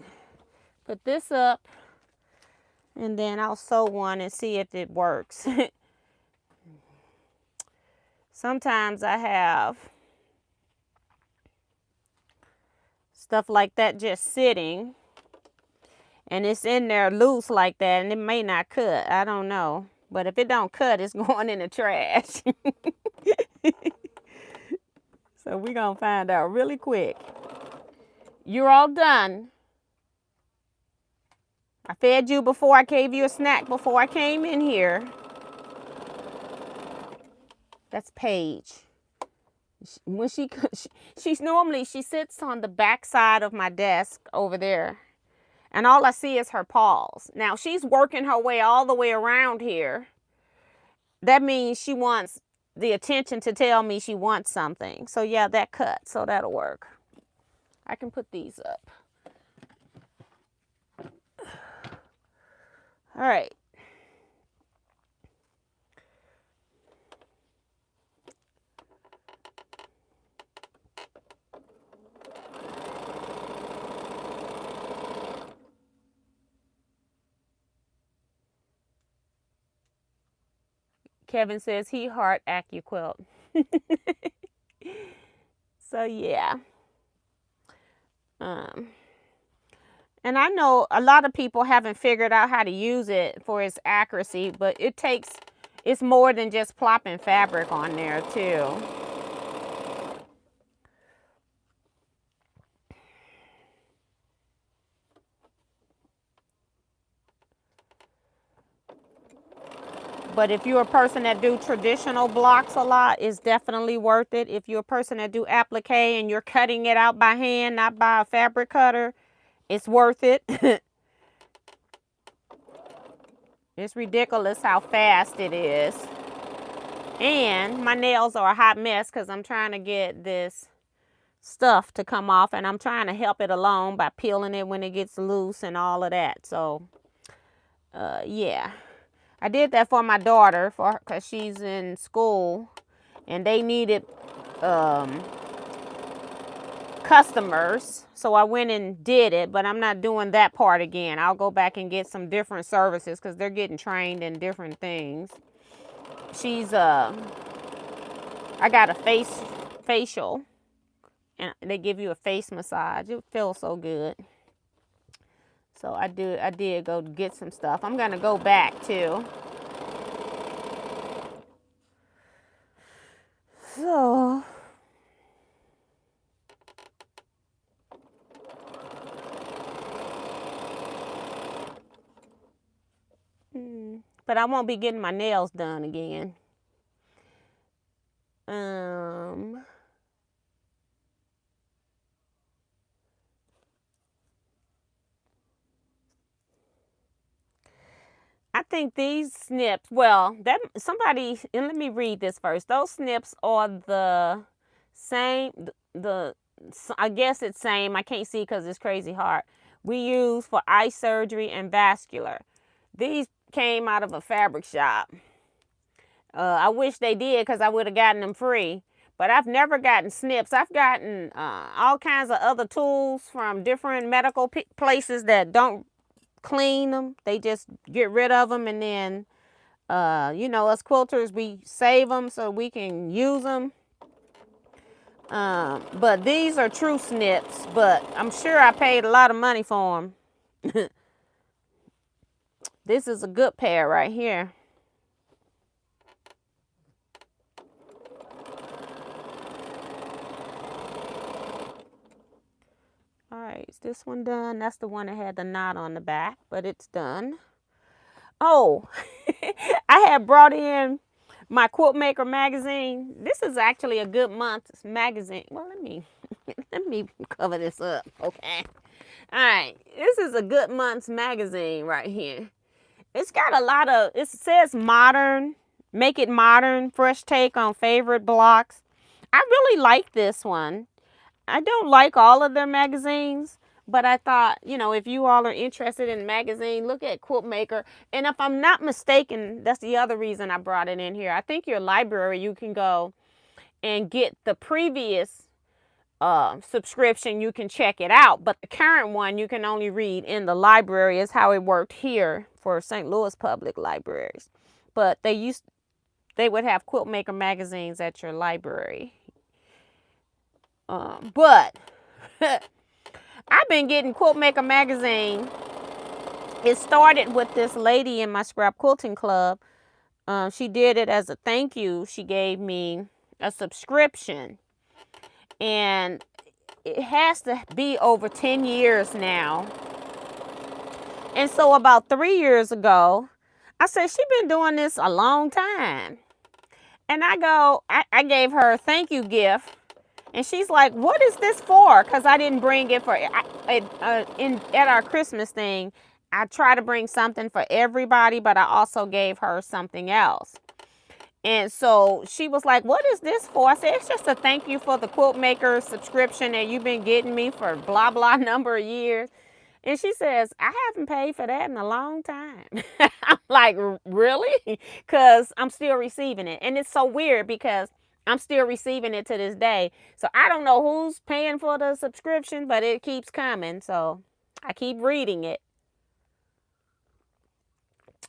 put this up, and then I'll sew one and see if it works. Sometimes I have stuff like that just sitting, and it's in there loose like that, and it may not cut. I don't know. But if it don't cut, it's going in the trash. So we're going to find out really quick. You're all done. I fed you before. I gave you a snack before I came in here. That's Paige. When she sits on the back side of my desk over there. And all I see is her paws. Now, she's working her way all the way around here. That means she wants the attention to tell me she wants something. So, yeah, that cut. So, that'll work. I can put these up. All right. Kevin says he heart Teaquilt. So, yeah. And I know a lot of people haven't figured out how to use it for its accuracy, but it's more than just plopping fabric on there too. But if you're a person that do traditional blocks a lot, it's definitely worth it. If you're a person that do applique and you're cutting it out by hand, not by a fabric cutter, it's worth it. It's ridiculous how fast it is. And my nails are a hot mess because I'm trying to get this stuff to come off, and I'm trying to help it along by peeling it when it gets loose and all of that. So, yeah. I did that for my daughter because she's in school and they needed customers. So I went and did it, but I'm not doing that part again. I'll go back and get some different services because they're getting trained in different things. I got a facial, and they give you a face massage. It feels so good. So I did go get some stuff. I'm going to go back too. So, but I won't be getting my nails done again. I think these snips, well, and let me read this first. Those snips are the same, I guess it's same. I can't see because it's crazy hard. We use for eye surgery and vascular. These came out of a fabric shop. I wish they did because I would have gotten them free. But I've never gotten snips. I've gotten all kinds of other tools from different medical places that don't clean them. They just get rid of them, and then you know, us quilters, we save them so we can use them. But these are true snips, but I'm sure I paid a lot of money for them. This is a good pair right here. right, is this one done? That's the one that had the knot on the back, but it's done. Oh, I had brought in my Quilt Maker magazine. This is actually a good month's magazine. Well, let me cover this up, okay? All right, this is a good month's magazine right here. It's got a lot of, it says modern, make it modern, fresh take on favorite blocks. I really like this one. I don't like all of their magazines, but I thought, you know, if you all are interested in magazine, look at Quilt Maker. And if I'm not mistaken, that's the other reason I brought it in here. I think your library, you can go and get the previous subscription. You can check it out, but the current one you can only read in the library, is how it worked here for St. Louis public libraries. But they would have Quilt Maker magazines at your library. But I've been getting Quilt Maker magazine. It started with this lady in my scrap quilting club. She did it as a thank you. She gave me a subscription, and it has to be over 10 years now. And so about 3 years ago, I said, she been doing this a long time. And I gave her a thank you gift. And she's like, what is this for? Because I didn't bring it for, at our Christmas thing, I try to bring something for everybody, but I also gave her something else. And so she was like, what is this for? I said, it's just a thank you for the Quilt Maker subscription that you've been getting me for blah, blah number of years. And she says, I haven't paid for that in a long time. I'm like, really? Because I'm still receiving it. And it's so weird because I'm still receiving it to this day. So I don't know who's paying for the subscription, but it keeps coming. So I keep reading it.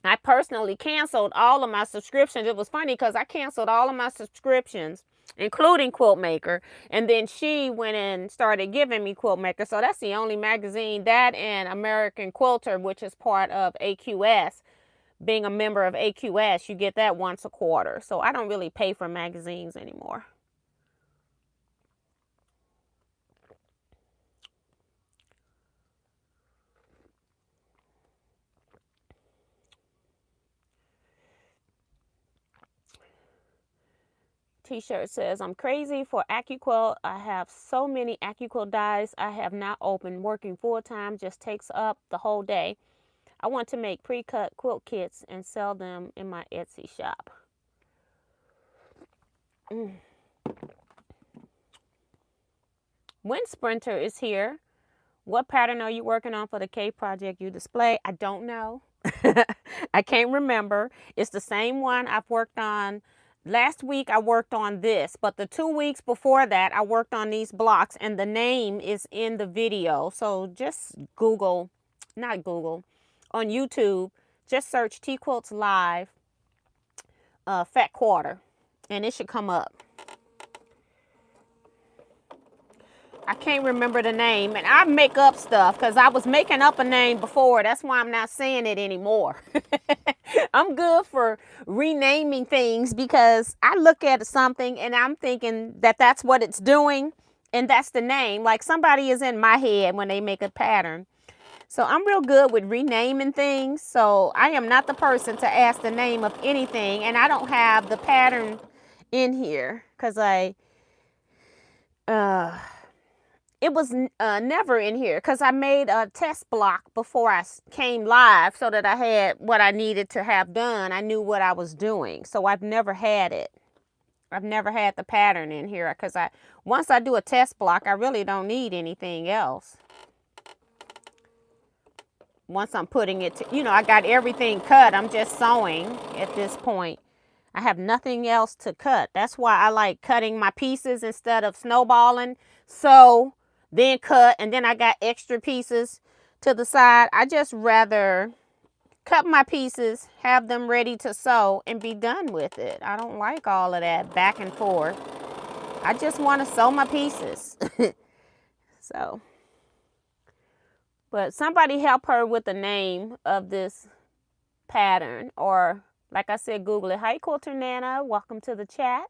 I personally canceled all of my subscriptions. It was funny because I canceled all of my subscriptions, including Quilt Maker. And then she went and started giving me Quilt Maker. So that's the only magazine, that and American Quilter, which is part of AQS. Being a member of AQS, you get that once a quarter. So I don't really pay for magazines anymore. T-shirt says, I'm crazy for AccuQuilt. I have so many AccuQuilt dies I have not opened. Working full-time just takes up the whole day. I want to make pre-cut quilt kits and sell them in my Etsy shop. Wind Sprinter is here. What pattern are you working on for the cave project you display? I don't know. I can't remember. It's the same one I've worked on. Last week I worked on this, but the 2 weeks before that I worked on these blocks, and the name is in the video. So just on YouTube, just search Teaquilts Live Fat Quarter, and it should come up. I can't remember the name, and I make up stuff because I was making up a name before. That's why I'm not saying it anymore. I'm good for renaming things because I look at something and I'm thinking that that's what it's doing, and that's the name. Like somebody is in my head when they make a pattern. So I'm real good with renaming things. So I am not the person to ask the name of anything, and I don't have the pattern in here because it was never in here because I made a test block before I came live so that I had what I needed to have done. I knew what I was doing. So I've never had it. I've never had the pattern in here because once I do a test block, I really don't need anything else. Once I'm putting it to, I got everything cut. I'm just sewing at this point. I have nothing else to cut. That's why I like cutting my pieces instead of snowballing. So then cut, and then I got extra pieces to the side. I just rather cut my pieces, have them ready to sew, and be done with it. I don't like all of that back and forth. I just want to sew my pieces. So, but somebody help her with the name of this pattern, or like I said, Google it. Hi, Quilter Nana. Welcome to the chat.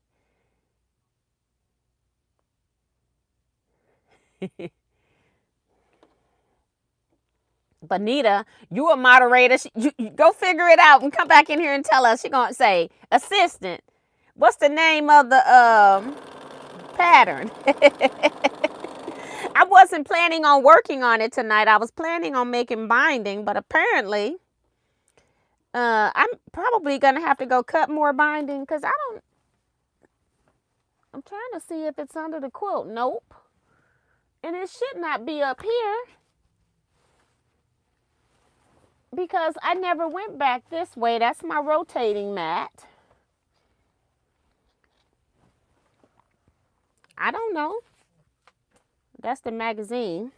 Bonita, you a moderator. You go figure it out and come back in here and tell us. She gonna say, assistant, what's the name of the pattern? I wasn't planning on working on it tonight. I was planning on making binding, but apparently, I'm probably gonna have to go cut more binding because I'm trying to see if it's under the quilt. Nope. And it should not be up here because I never went back this way. That's my rotating mat. I don't know. That's the magazine.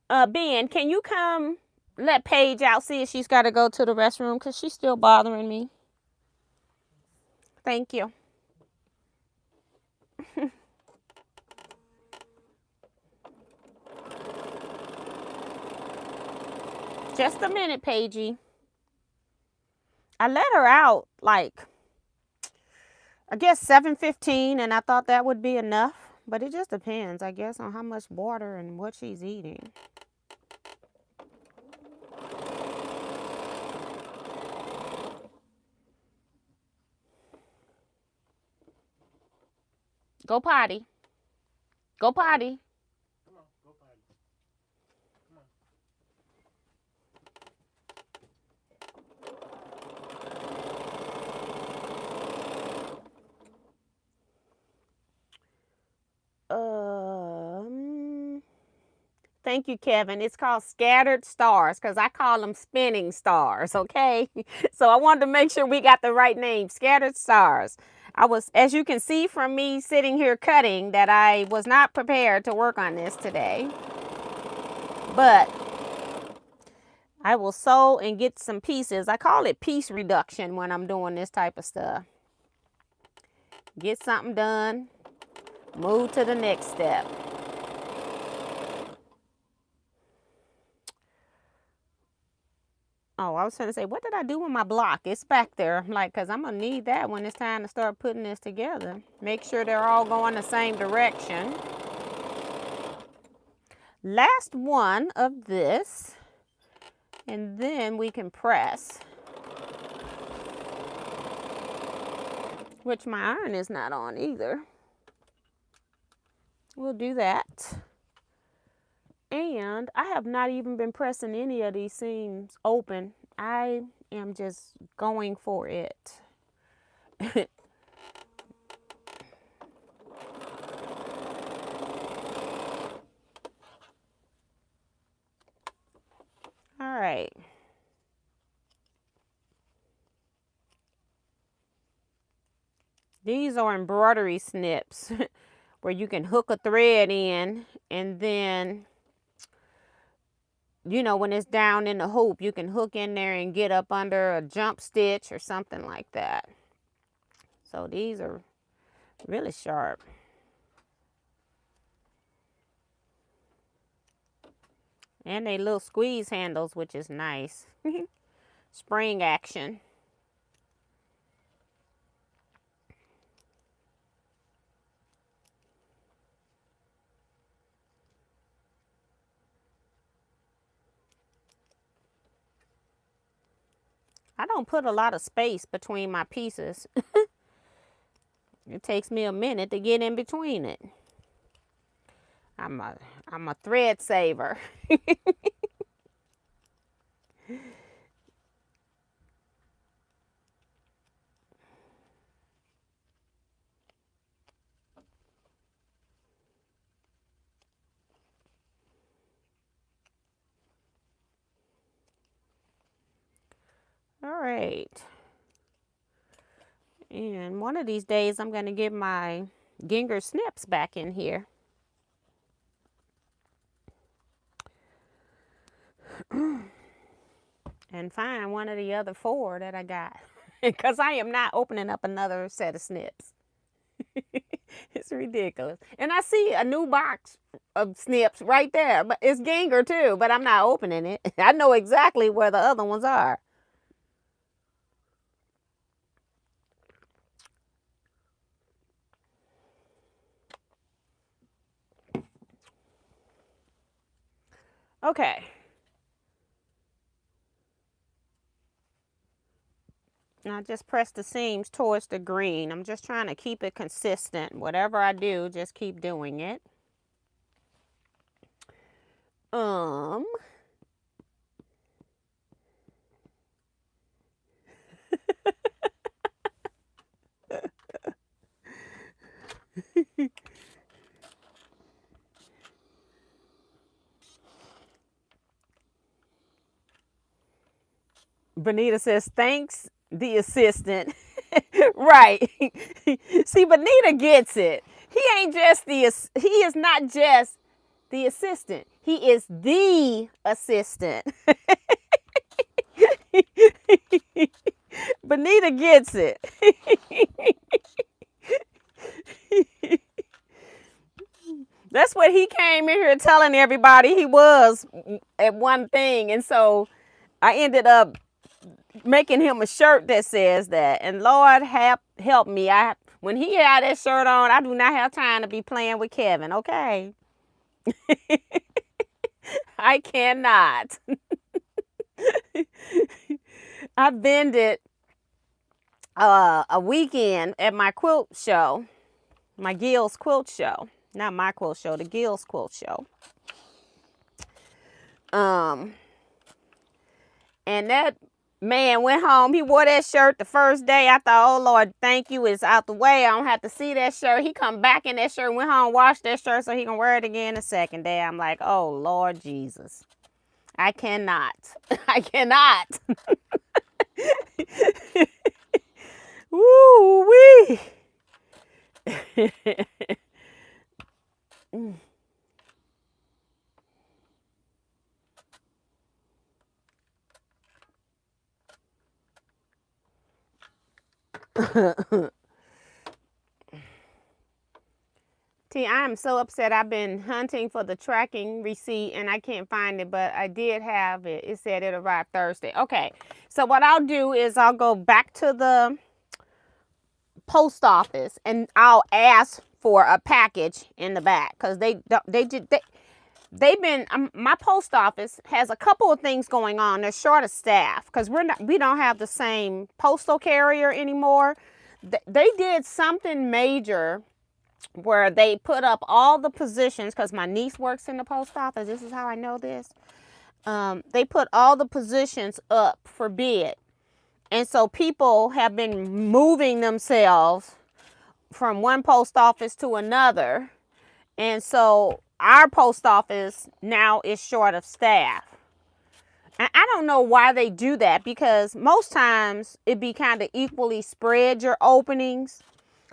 Ben, can you come let Paige out, see if she's got to go to the restroom because she's still bothering me? Thank you. Just a minute, Paigey. I let her out like, I guess 7:15, and I thought that would be enough. But it just depends, I guess, on how much water and what she's eating. Go potty. Go potty. Come on, go potty. Thank you, Kevin. It's called scattered stars because I call them spinning stars, okay? So I wanted to make sure we got the right name, scattered stars. As you can see from me sitting here cutting, that I was not prepared to work on this today. But I will sew and get some pieces. I call it piece reduction when I'm doing this type of stuff. Get something done, move to the next step. Oh, I was trying to say, what did I do with my block? It's back there, like, because I'm going to need that when it's time to start putting this together. Make sure they're all going the same direction. Last one of this, and then we can press, which my iron is not on either. We'll do that. And I have not even been pressing any of these seams open. I am just going for it. All right. These are embroidery snips where you can hook a thread in, and then, you know, when it's down in the hoop, you can hook in there and get up under a jump stitch or something like that. So these are really sharp. And they little squeeze handles, which is nice. Spring action. I don't put a lot of space between my pieces. It takes me a minute to get in between it. I'm a thread saver. All right. And one of these days, I'm going to get my Ginger snips back in here. And find one of the other 4 that I got. Because I am not opening up another set of snips. It's ridiculous. And I see a new box of snips right there. But it's Ginger too, but I'm not opening it. I know exactly where the other ones are. Okay. And I just press the seams towards the green. I'm just trying to keep it consistent. Whatever I do, just keep doing it. Bonita says, thanks, the assistant. Right. See, Bonita gets it. He is not just the assistant. He is the assistant. Bonita gets it. That's what he came in here telling everybody he was at one thing. And so I ended up making him a shirt that says that. And Lord help me. When he had that shirt on, I do not have time to be playing with Kevin, okay? I cannot. I vended a weekend at my quilt show, my Gil's quilt show. Not my quilt show, the Gil's quilt show. And that man went home. He wore that shirt the first day. I thought, oh, Lord, thank you. It's out the way. I don't have to see that shirt. He come back in that shirt, went home, washed that shirt so he can wear it again the second day. I'm like, oh, Lord Jesus. I cannot. I cannot. Woo-wee. T, I am so upset. I've been hunting for the tracking receipt and I can't find it, but I did have it. It said it arrived Thursday. Okay, so what I'll do is I'll go back to the post office and I'll ask for a package in the back because they've been my post office has a couple of things going on. They're short of staff because we don't have the same postal carrier anymore. They did something major where they put up all the positions because my niece works in the post office. This is how I know this. They put all the positions up for bid. And so people have been moving themselves from one post office to another. And so our post office now is short of staff. And I don't know why they do that because most times it'd be kind of equally spread your openings.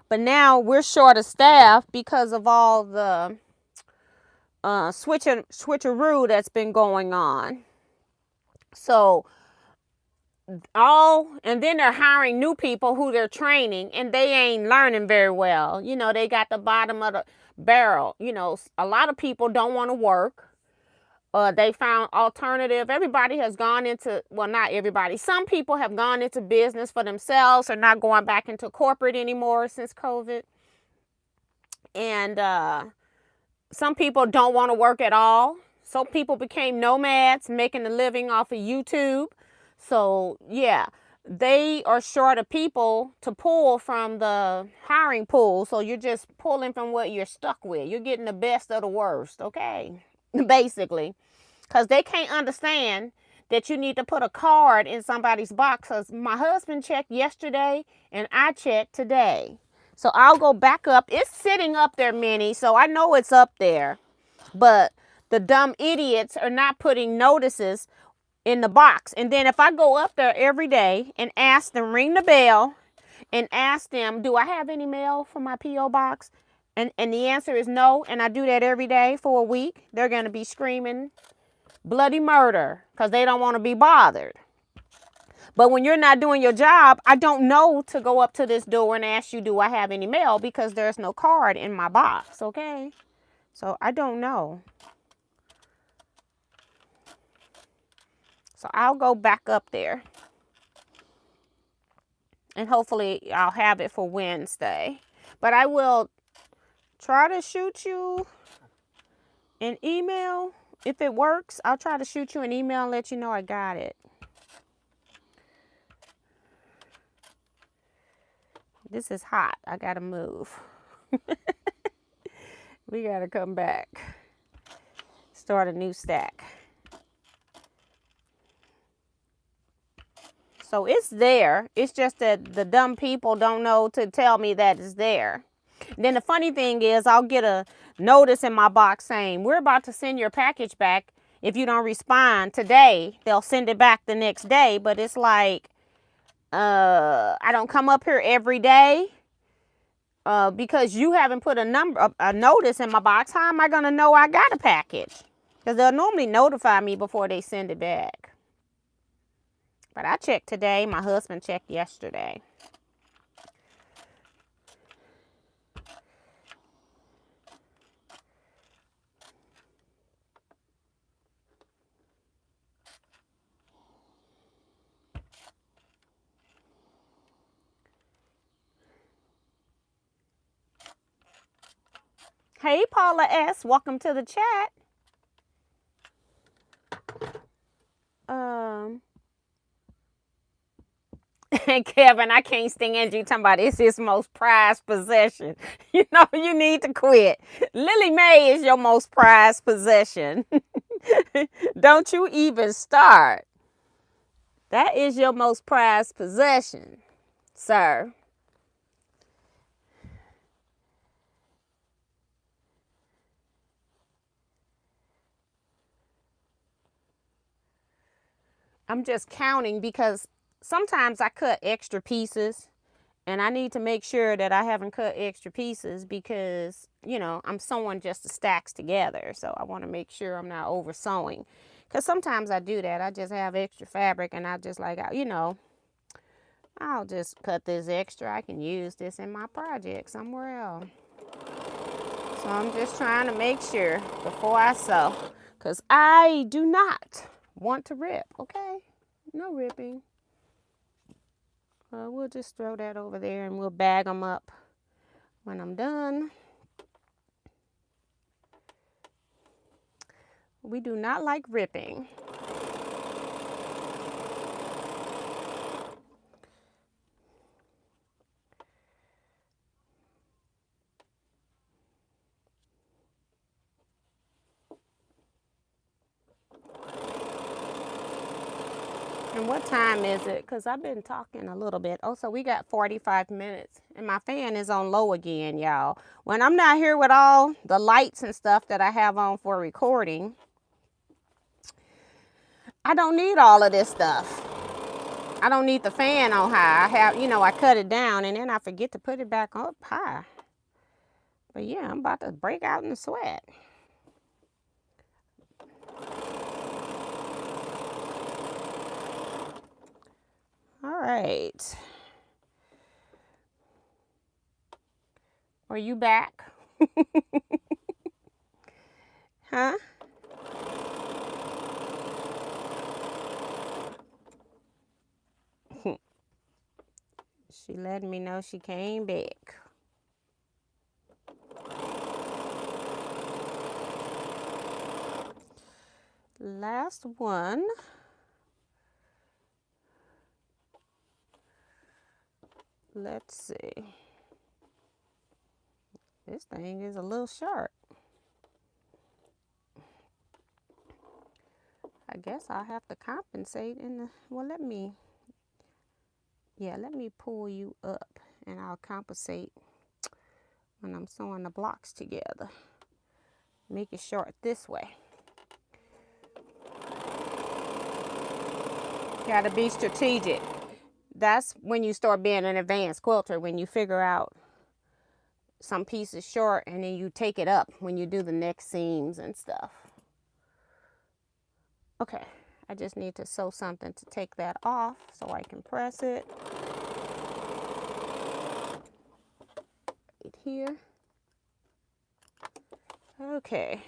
But now we're short of staff because of all the switcheroo that's been going on. So and then they're hiring new people who they're training and they ain't learning very well. You know, they got the bottom of the barrel. You know, a lot of people don't want to work. They found alternative. Everybody has gone into, well, not everybody. Some people have gone into business for themselves or not going back into corporate anymore since COVID. And some people don't want to work at all. So people became nomads, making a living off of YouTube. So, yeah, they are short of people to pull from the hiring pool. So you're just pulling from what you're stuck with. You're getting the best of the worst, okay? Basically. Because they can't understand that you need to put a card in somebody's box. Because my husband checked yesterday and I checked today. So I'll go back up. It's sitting up there, Minnie, so I know it's up there. But the dumb idiots are not putting notices in the box. And then if I go up there every day and ask them, ring the bell and ask them, do I have any mail for my P.O. box? And the answer is no. And I do that every day for a week. They're going to be screaming bloody murder because they don't want to be bothered. But when you're not doing your job, I don't know to go up to this door and ask you, do I have any mail? Because there's no card in my box, okay? So I don't know. So I'll go back up there. And hopefully I'll have it for Wednesday. But I will try to shoot you an email if it works, I'll try to shoot you an email and let you know I got it. This is hot. I gotta move. We gotta come back. Start a new stack. So it's there. It's just that the dumb people don't know to tell me that it's there. Then the funny thing is I'll get a notice in my box saying, we're about to send your package back. If you don't respond today, they'll send it back the next day. But it's like, I don't come up here every day because you haven't put a notice in my box. How am I going to know I got a package? Because they'll normally notify me before they send it back. But I checked today. My husband checked yesterday. Hey, Paula S. Welcome to the chat. And Kevin, I can't stand you talking about it's his most prized possession. You know, you need to quit. Lily Mae is your most prized possession. Don't you even start. That is your most prized possession, sir. I'm just counting because sometimes I cut extra pieces and I need to make sure that I haven't cut extra pieces because, you know, I'm sewing just the stacks together. So I want to make sure I'm not over sewing because sometimes I do that. I just have extra fabric and I just like, you know, I'll just cut this extra. I can use this in my project somewhere else. So I'm just trying to make sure before I sew because I do not want to rip, okay? No ripping. We'll just throw that over there and we'll bag them up when I'm done. We do not like ripping. And what time is it? Because I've been talking a little bit. Oh, so we got 45 minutes. And my fan is on low again, y'all. When I'm not here with all the lights and stuff that I have on for recording, I don't need all of this stuff. I don't need the fan on high. I have, you know, I cut it down and then I forget to put it back up high. But yeah, I'm about to break out in the sweat. All right. Are you back? Huh? She let me know she came back. Last one. Let's see. This thing is a little sharp. I guess I'll have to compensate in the, well, let me pull you up and I'll compensate when I'm sewing the blocks together. Make it short this way. Gotta be strategic. That's when you start being an advanced quilter, when you figure out some pieces short and then you take it up when you do the neck seams and stuff. Okay, I just need to sew something to take that off so I can press it. Right here. Okay.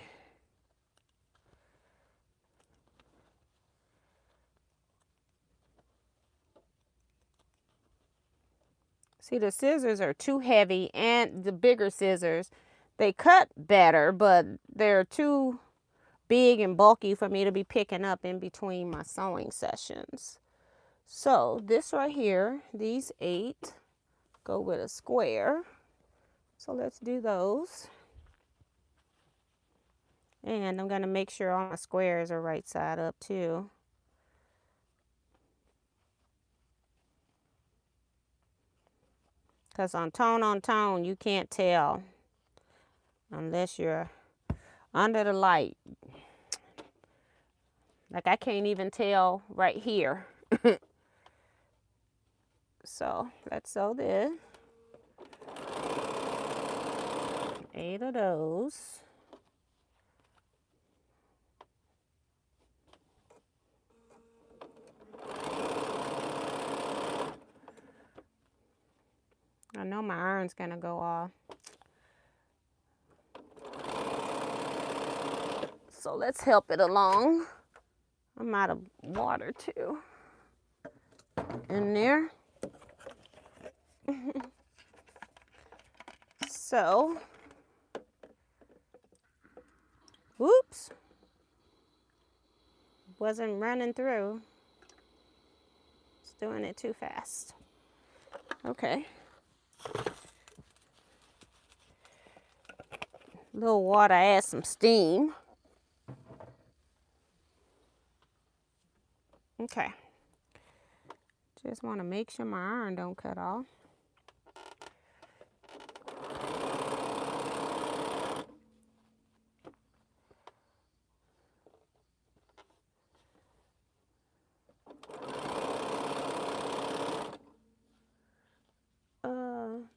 See, the scissors are too heavy, and the bigger scissors, they cut better, but they're too big and bulky for me to be picking up in between my sewing sessions. So this right here, these 8 go with a square. So let's do those. And I'm going to make sure all my squares are right side up too. Because on tone, you can't tell unless you're under the light. Like I can't even tell right here. So let's sew this. 8 of those. I know my iron's gonna go off. So let's help it along. I'm out of water too. In there. So, whoops. Wasn't running through. It's doing it too fast. Okay. A little water, add some steam. Okay. Just want to make sure my iron don't cut off.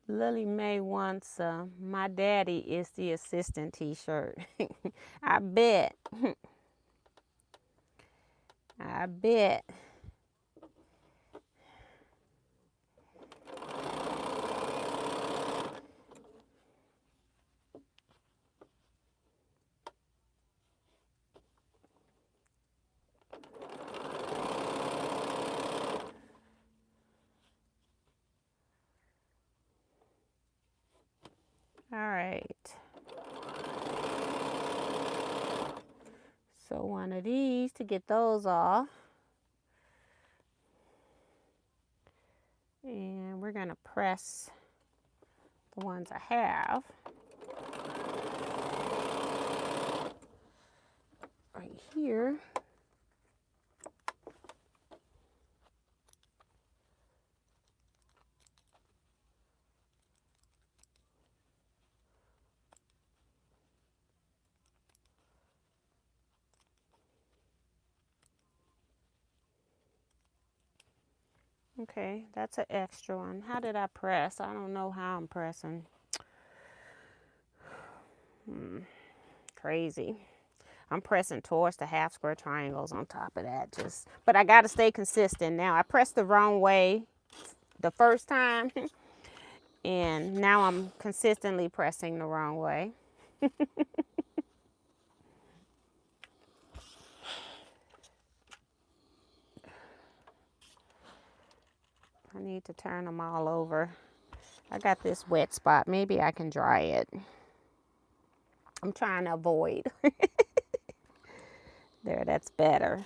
Lily Mae wants My Daddy is the Assistant t-shirt. I bet. I bet. All right. So one of these to get those off. And we're going to press the ones I have. Right here. Okay, that's an extra one. How did I press? I don't know how I'm pressing. Crazy. I'm pressing towards the half square triangles on top of that. But I got to stay consistent now. I pressed the wrong way the first time. And now I'm consistently pressing the wrong way. I need to turn them all over. I got this wet spot. Maybe I can dry it. I'm trying to avoid. There, that's better.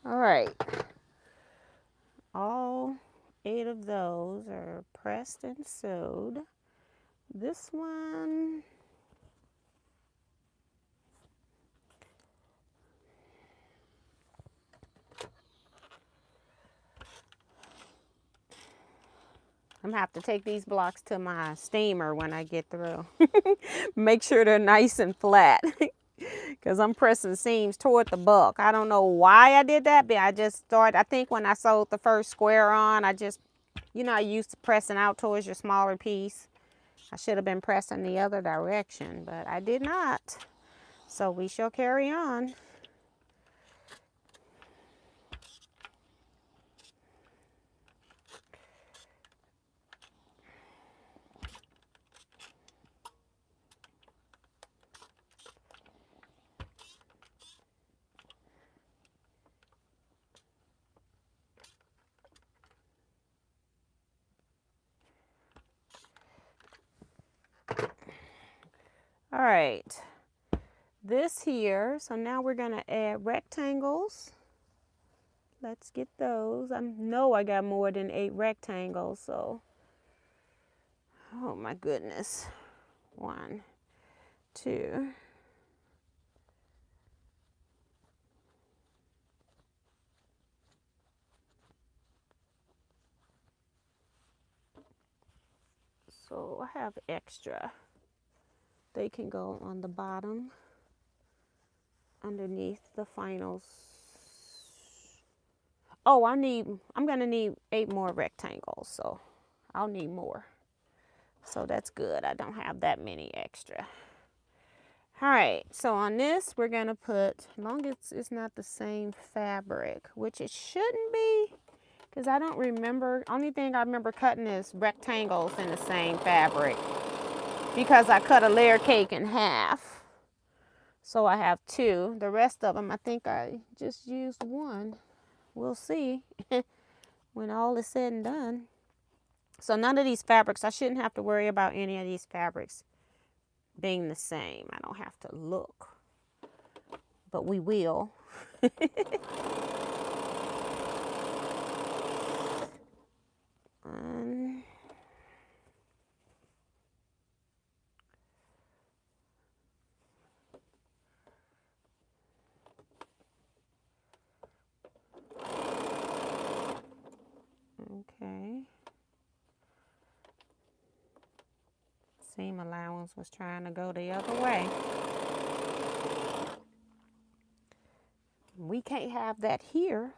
All right. All 8 of those are pressed and sewed. This one, I'm gonna have to take these blocks to my steamer when I get through. Make sure they're nice and flat. Because I'm pressing seams toward the buck. I don't know why I did that, but I just started, I think when I sewed the first square on, I just, you know, I used to pressing out towards your smaller piece. I should have been pressing the other direction, but I did not. So we shall carry on. All right, this here, so now we're gonna add rectangles. Let's get those. I know I got more than 8 rectangles, so, oh my goodness. 1, 2. So I have extra. They can go on the bottom underneath the finals. Oh, I'm gonna need 8 more rectangles, so I'll need more. So that's good. I don't have that many extra. All right, so on this, we're gonna put, as long as it's not the same fabric, which it shouldn't be, because I don't remember, only thing I remember cutting is rectangles in the same fabric, because I cut a layer cake in half. So I have 2. The rest of them, I think I just used 1. We'll see when all is said and done. So none of these fabrics, I shouldn't have to worry about any of these fabrics being the same. I don't have to look, but we will. Okay. Seam allowance was trying to go the other way. We can't have that here.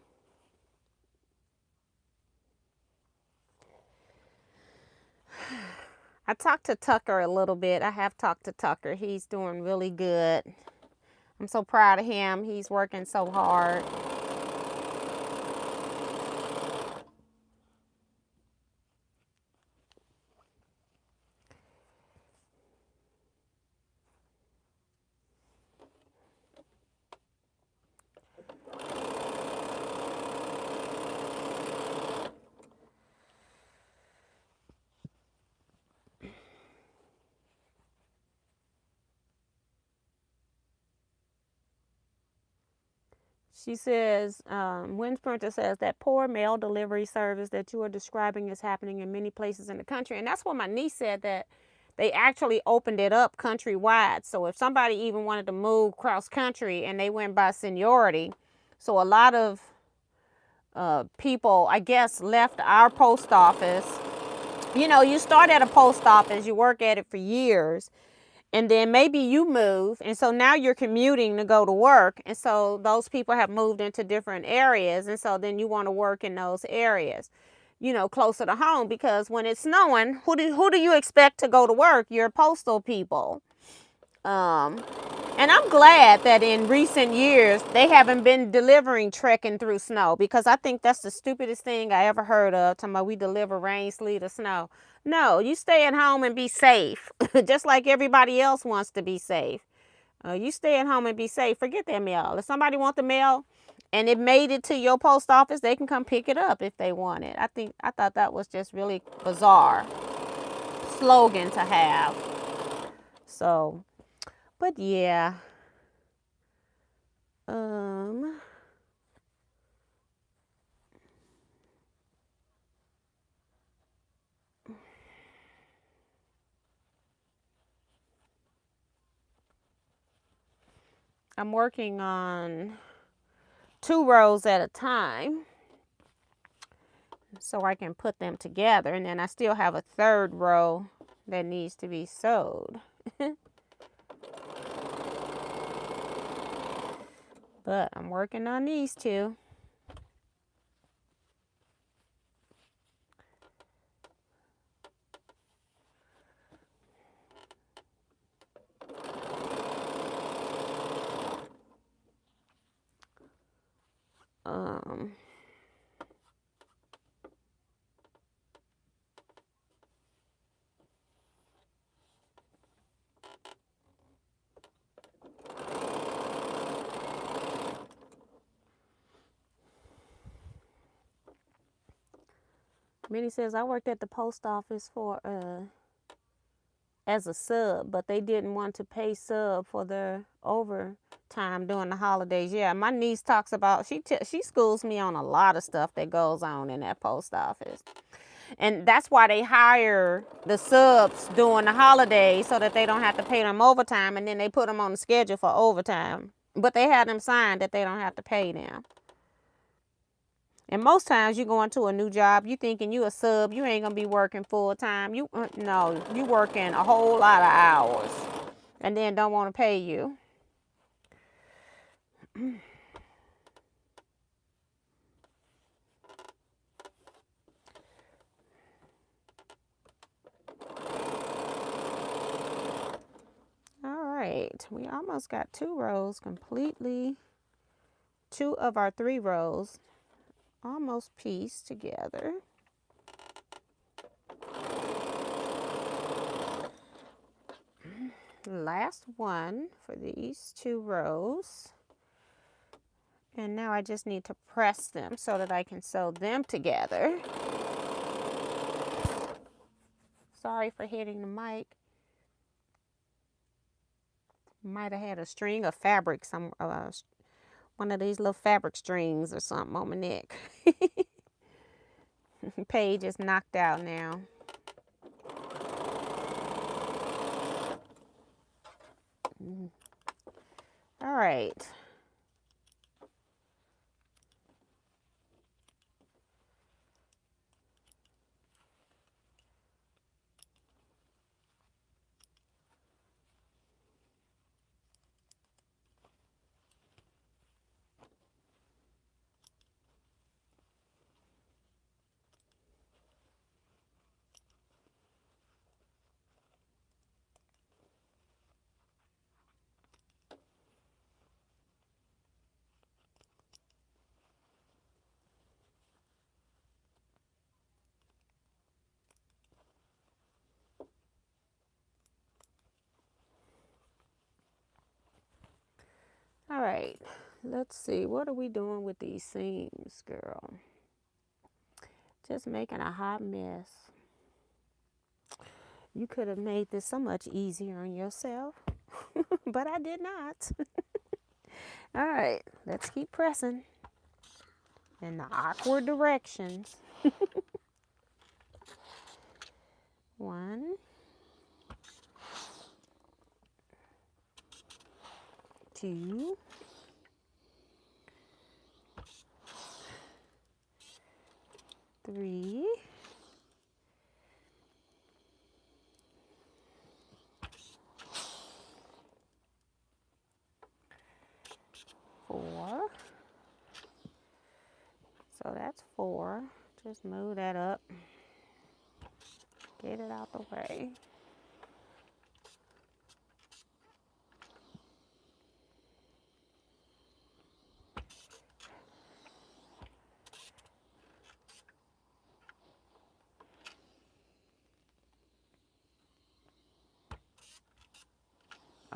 I talked to Tucker a little bit. I have talked to Tucker. He's doing really good. I'm so proud of him. He's working so hard. She says, Wind Sprinter says that poor mail delivery service that you are describing is happening in many places in the country. And that's what my niece said, that they actually opened it up countrywide. So if somebody even wanted to move cross country and they went by seniority, so a lot of people, I guess, left our post office. You know, you start at a post office, you work at it for years, and then maybe you move, and so now you're commuting to go to work, and so those people have moved into different areas, and so then you want to work in those areas, you know, closer to home, because when it's snowing, who do you expect to go to work? Your postal people. And I'm glad that in recent years they haven't been delivering trekking through snow, because I think that's the stupidest thing I ever heard of, talking about we deliver rain, sleet, or snow. No, you stay at home and be safe, just like everybody else wants to be safe. You stay at home and be safe. Forget that mail. If somebody wants the mail and it made it to your post office, they can come pick it up if they want it. I thought that was just really bizarre slogan to have. So, but yeah. I'm working on 2 rows at a time so I can put them together, and then I still have a 3rd row that needs to be sewed. But I'm working on these 2. Um, Minnie says, I worked at the post office for as a sub, but they didn't want to pay sub for their overtime during the holidays. Yeah, my niece talks about, she schools me on a lot of stuff that goes on in that post office. And that's why they hire the subs during the holidays so that they don't have to pay them overtime, and then they put them on the schedule for overtime. But they have them signed that they don't have to pay them. And most times you go into a new job, you thinking you a sub, you ain't gonna be working full time. No, you working a whole lot of hours, and then don't want to pay you. All right, we almost got 2 rows completely. 2 of our 3 rows almost pieced together. Last one for these 2 rows. And now I just need to press them so that I can sew them together. Sorry for hitting the mic. Might have had a string of fabric, one of these little fabric strings or something on my neck. Page is knocked out now. All right. All right. Let's see. What are we doing with these seams, girl? Just making a hot mess. You could have made this so much easier on yourself, but I did not. All right, let's keep pressing in the awkward directions. 1, 2, 3, 4. So that's 4. Just move that up. Get it out the way.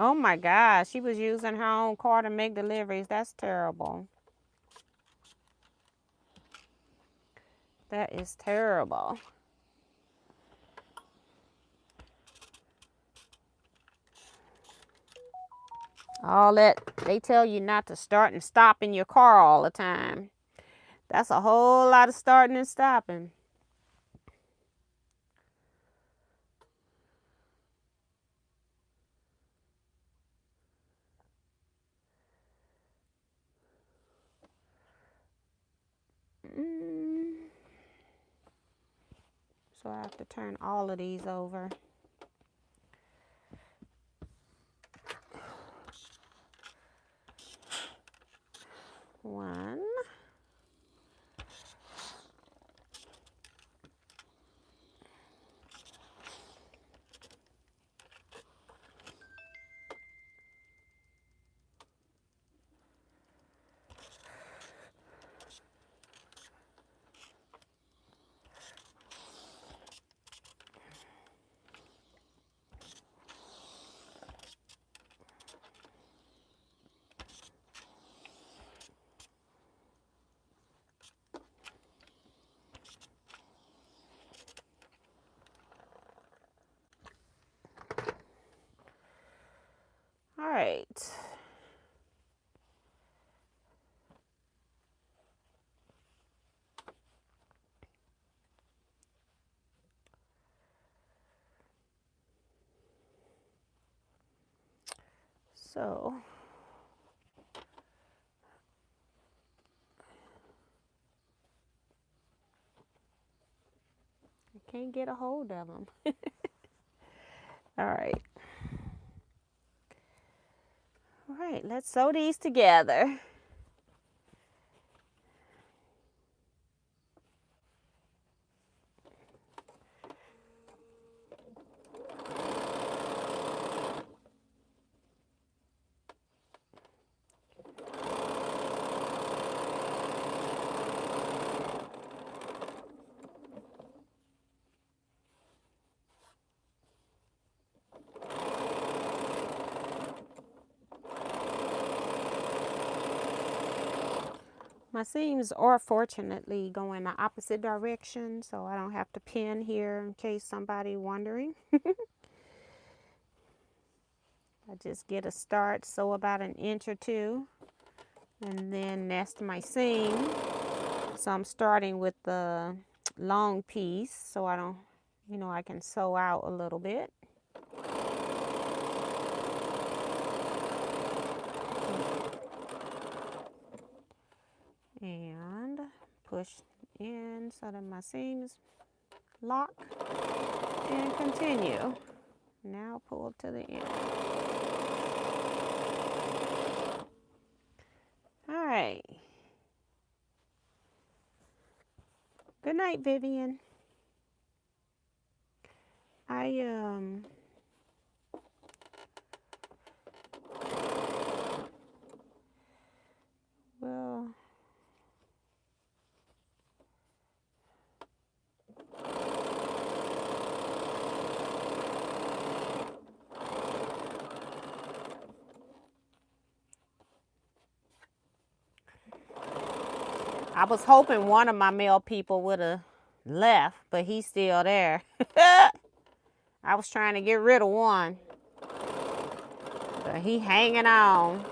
Oh my gosh, she was using her own car to make deliveries. That's terrible. That is terrible. All that, they tell you not to start and stop in your car all the time. That's a whole lot of starting and stopping. So I have to turn all of these over. One. All right. So I can't get a hold of them. All right. All right, let's sew these together. My seams are fortunately going the opposite direction, so I don't have to pin here in case somebody wondering. I just get a start, sew about an inch or two, and then nest my seam. So I'm starting with the long piece so I don't, I can sew out a little bit. And push in so that my seams lock and continue. Now pull to the end. All right. Good night, Vivian. Well, I was hoping one of my male people would have left, but he's still there. I was trying to get rid of one, but he hanging on.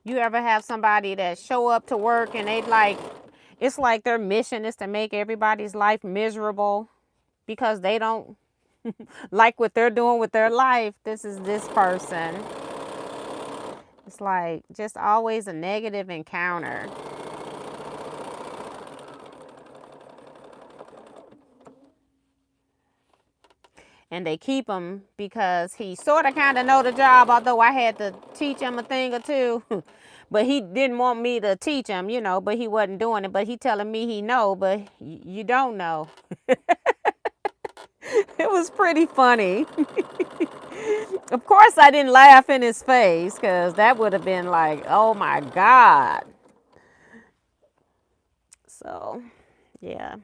You ever have somebody that show up to work and it's like their mission is to make everybody's life miserable because they don't like what they're doing with their life? This is this person. It's like just always a negative encounter. And they keep him because he sort of kind of know the job, although I had to teach him a thing or two. But he didn't want me to teach him, but he wasn't doing it. But he telling me he know, but you don't know. It was pretty funny. Of course, I didn't laugh in his face because that would have been like, oh my God. So, yeah.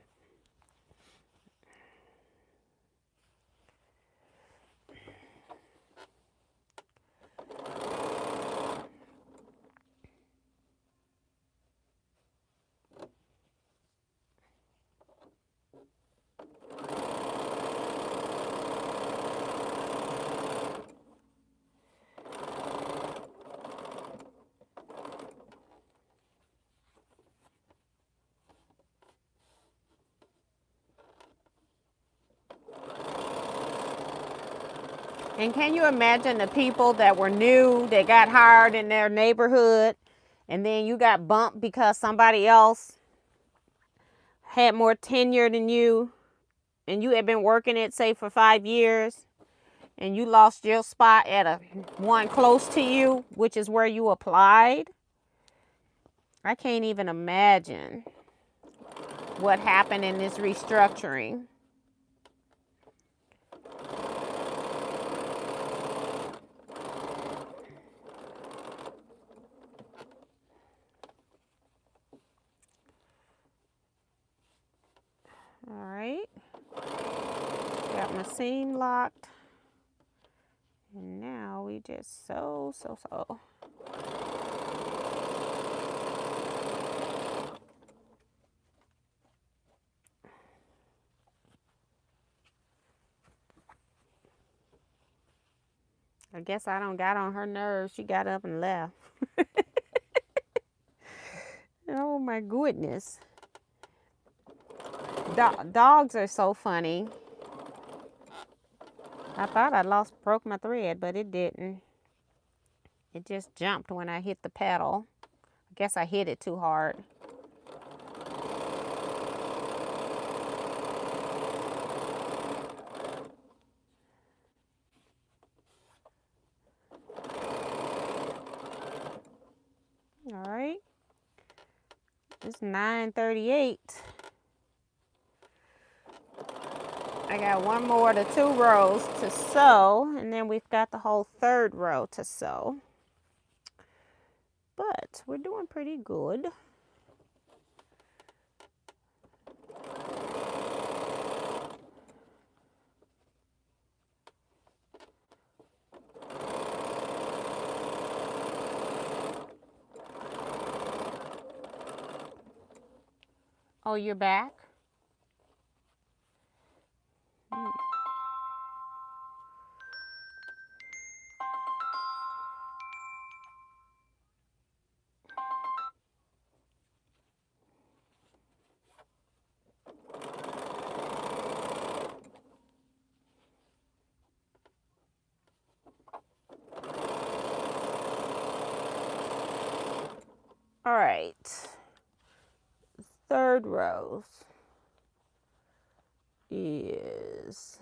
And can you imagine the people that were new, that got hired in their neighborhood, and then you got bumped because somebody else had more tenure than you, and you had been working it, say, for 5 years, and you lost your spot at one close to you, which is where you applied? I can't even imagine what happened in this restructuring. All right, got my seam locked, and now we just sew. I guess I don't got on her nerves. She got up and left. Oh my goodness. Dogs are so funny. I thought I broke my thread, but it didn't. It just jumped when I hit the pedal. I guess I hit it too hard. All right. It's 9:38. I got one more to 2 rows to sew, and then we've got the whole 3rd row to sew. But we're doing pretty good. Oh, you're back? All right. 3rd row is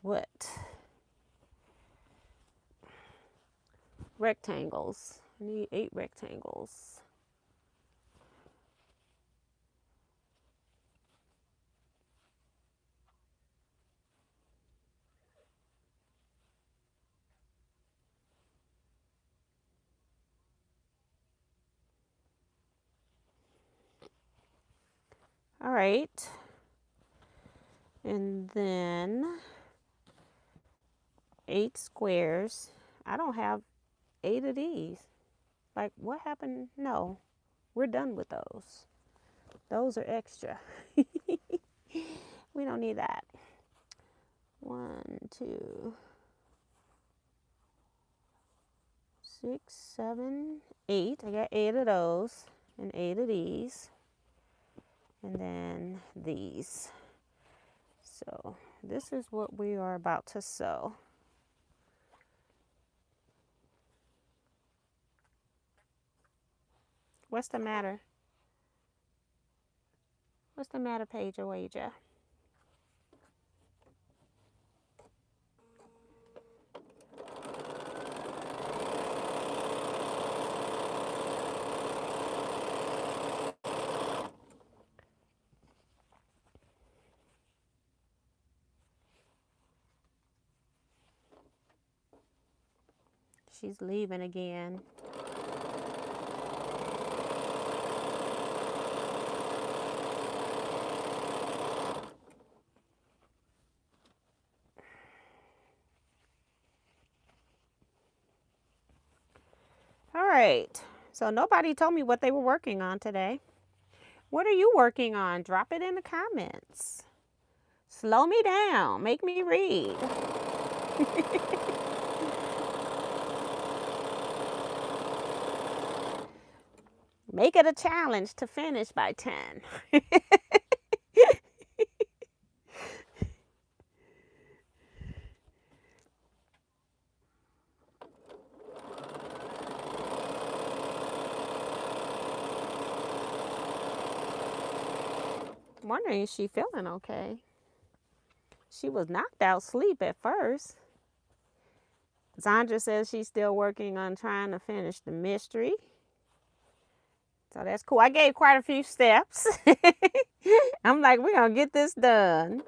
what? Rectangles. I need 8 rectangles. All right. And then 8 squares. I don't have 8 of these. Like, what happened? No, we're done with those. Those are extra. We don't need that. 1, 2, 6, 7, 8. I got 8 of those and 8 of these. And then these. So this is what we are about to sew. What's the matter? What's the matter, Paige or Waja? She's leaving again. All right. So nobody told me what they were working on today. What are you working on? Drop it in the comments. Slow me down. Make me read. Make it a challenge to finish by 10. I'm wondering if she's feeling okay. She was knocked out asleep at first. Zandra says she's still working on trying to finish the mystery. So that's cool. I gave quite a few steps. I'm like, we're going to get this done.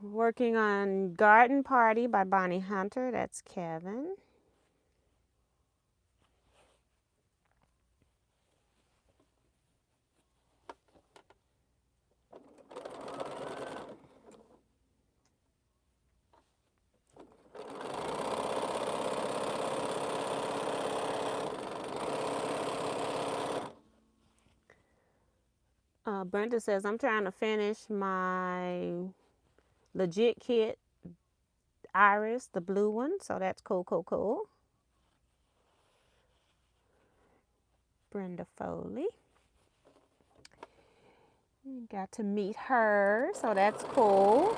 Working on Garden Party by Bonnie Hunter. That's Kevin. Brenda says, I'm trying to finish my legit kit iris, the blue one. So that's cool, cool, cool. Brenda Foley. Got to meet her, so that's cool.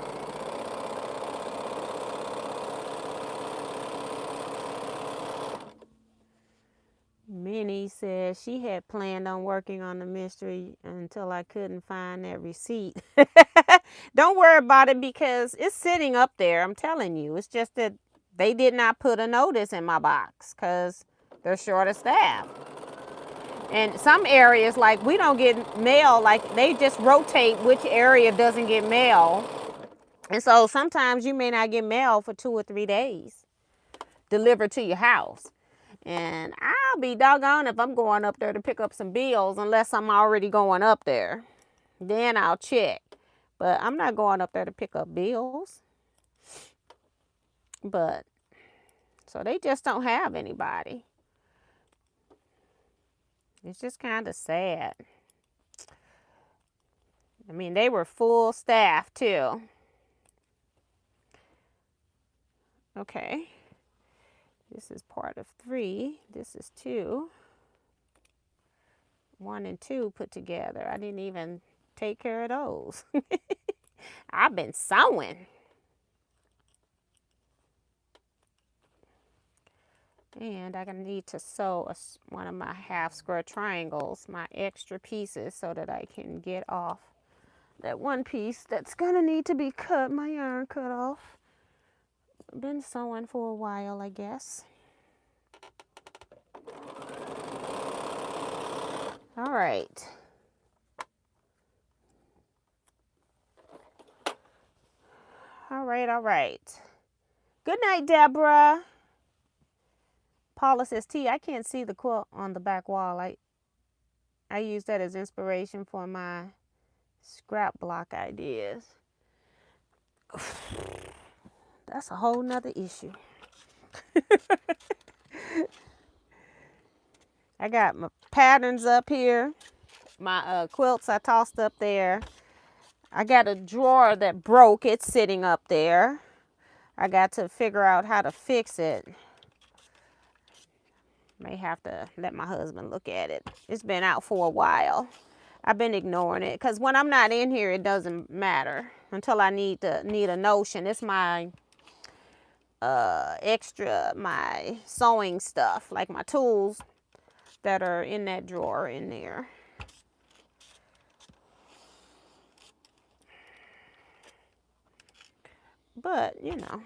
Minnie says she had planned on working on the mystery until I couldn't find that receipt. Don't worry about it because it's sitting up there. I'm telling you. It's just that they did not put a notice in my box because they're short of staff. And some areas, like, we don't get mail. Like, they just rotate which area doesn't get mail. And so sometimes you may not get mail for 2 or 3 days delivered to your house. And I'll be doggone if I'm going up there to pick up some bills unless I'm already going up there. Then I'll check. But I'm not going up there to pick up bills. But, so they just don't have anybody. It's just kind of sad. I mean, they were full staff too. Okay. This is part of 3. This is 2. 1 and 2 put together. I didn't even take care of those. I've been sewing. And I'm going to need to sew one of my half square triangles, my extra pieces, so that I can get off that one piece that's going to need to be cut, my yarn cut off. Been sewing for a while, I guess. All right. All right, all right. Good night, Deborah. Paula says, T, I can't see the quilt on the back wall. I use that as inspiration for my scrap block ideas. That's a whole nother issue. I got my patterns up here. My quilts I tossed up there. I got a drawer that broke. It's sitting up there. I got to figure out how to fix it. May have to let my husband look at it. It's been out for a while. I've been ignoring it because when I'm not in here, it doesn't matter until I need a notion. It's my my sewing stuff, like my tools that are in that drawer in there. But, you know,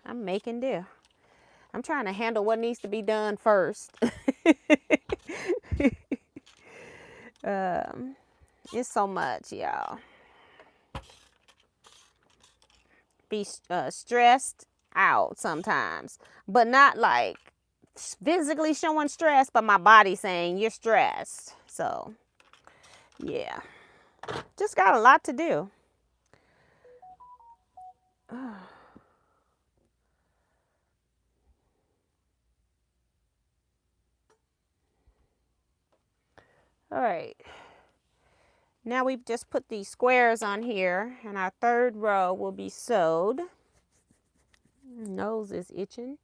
I'm making do. I'm trying to handle what needs to be done first. It's so much, y'all. Be stressed out sometimes, but not like physically showing stress, but my body saying you're stressed. So, yeah. Just got a lot to do. All right. Now we've just put these squares on here, and our 3rd row will be sewed. Nose is itching.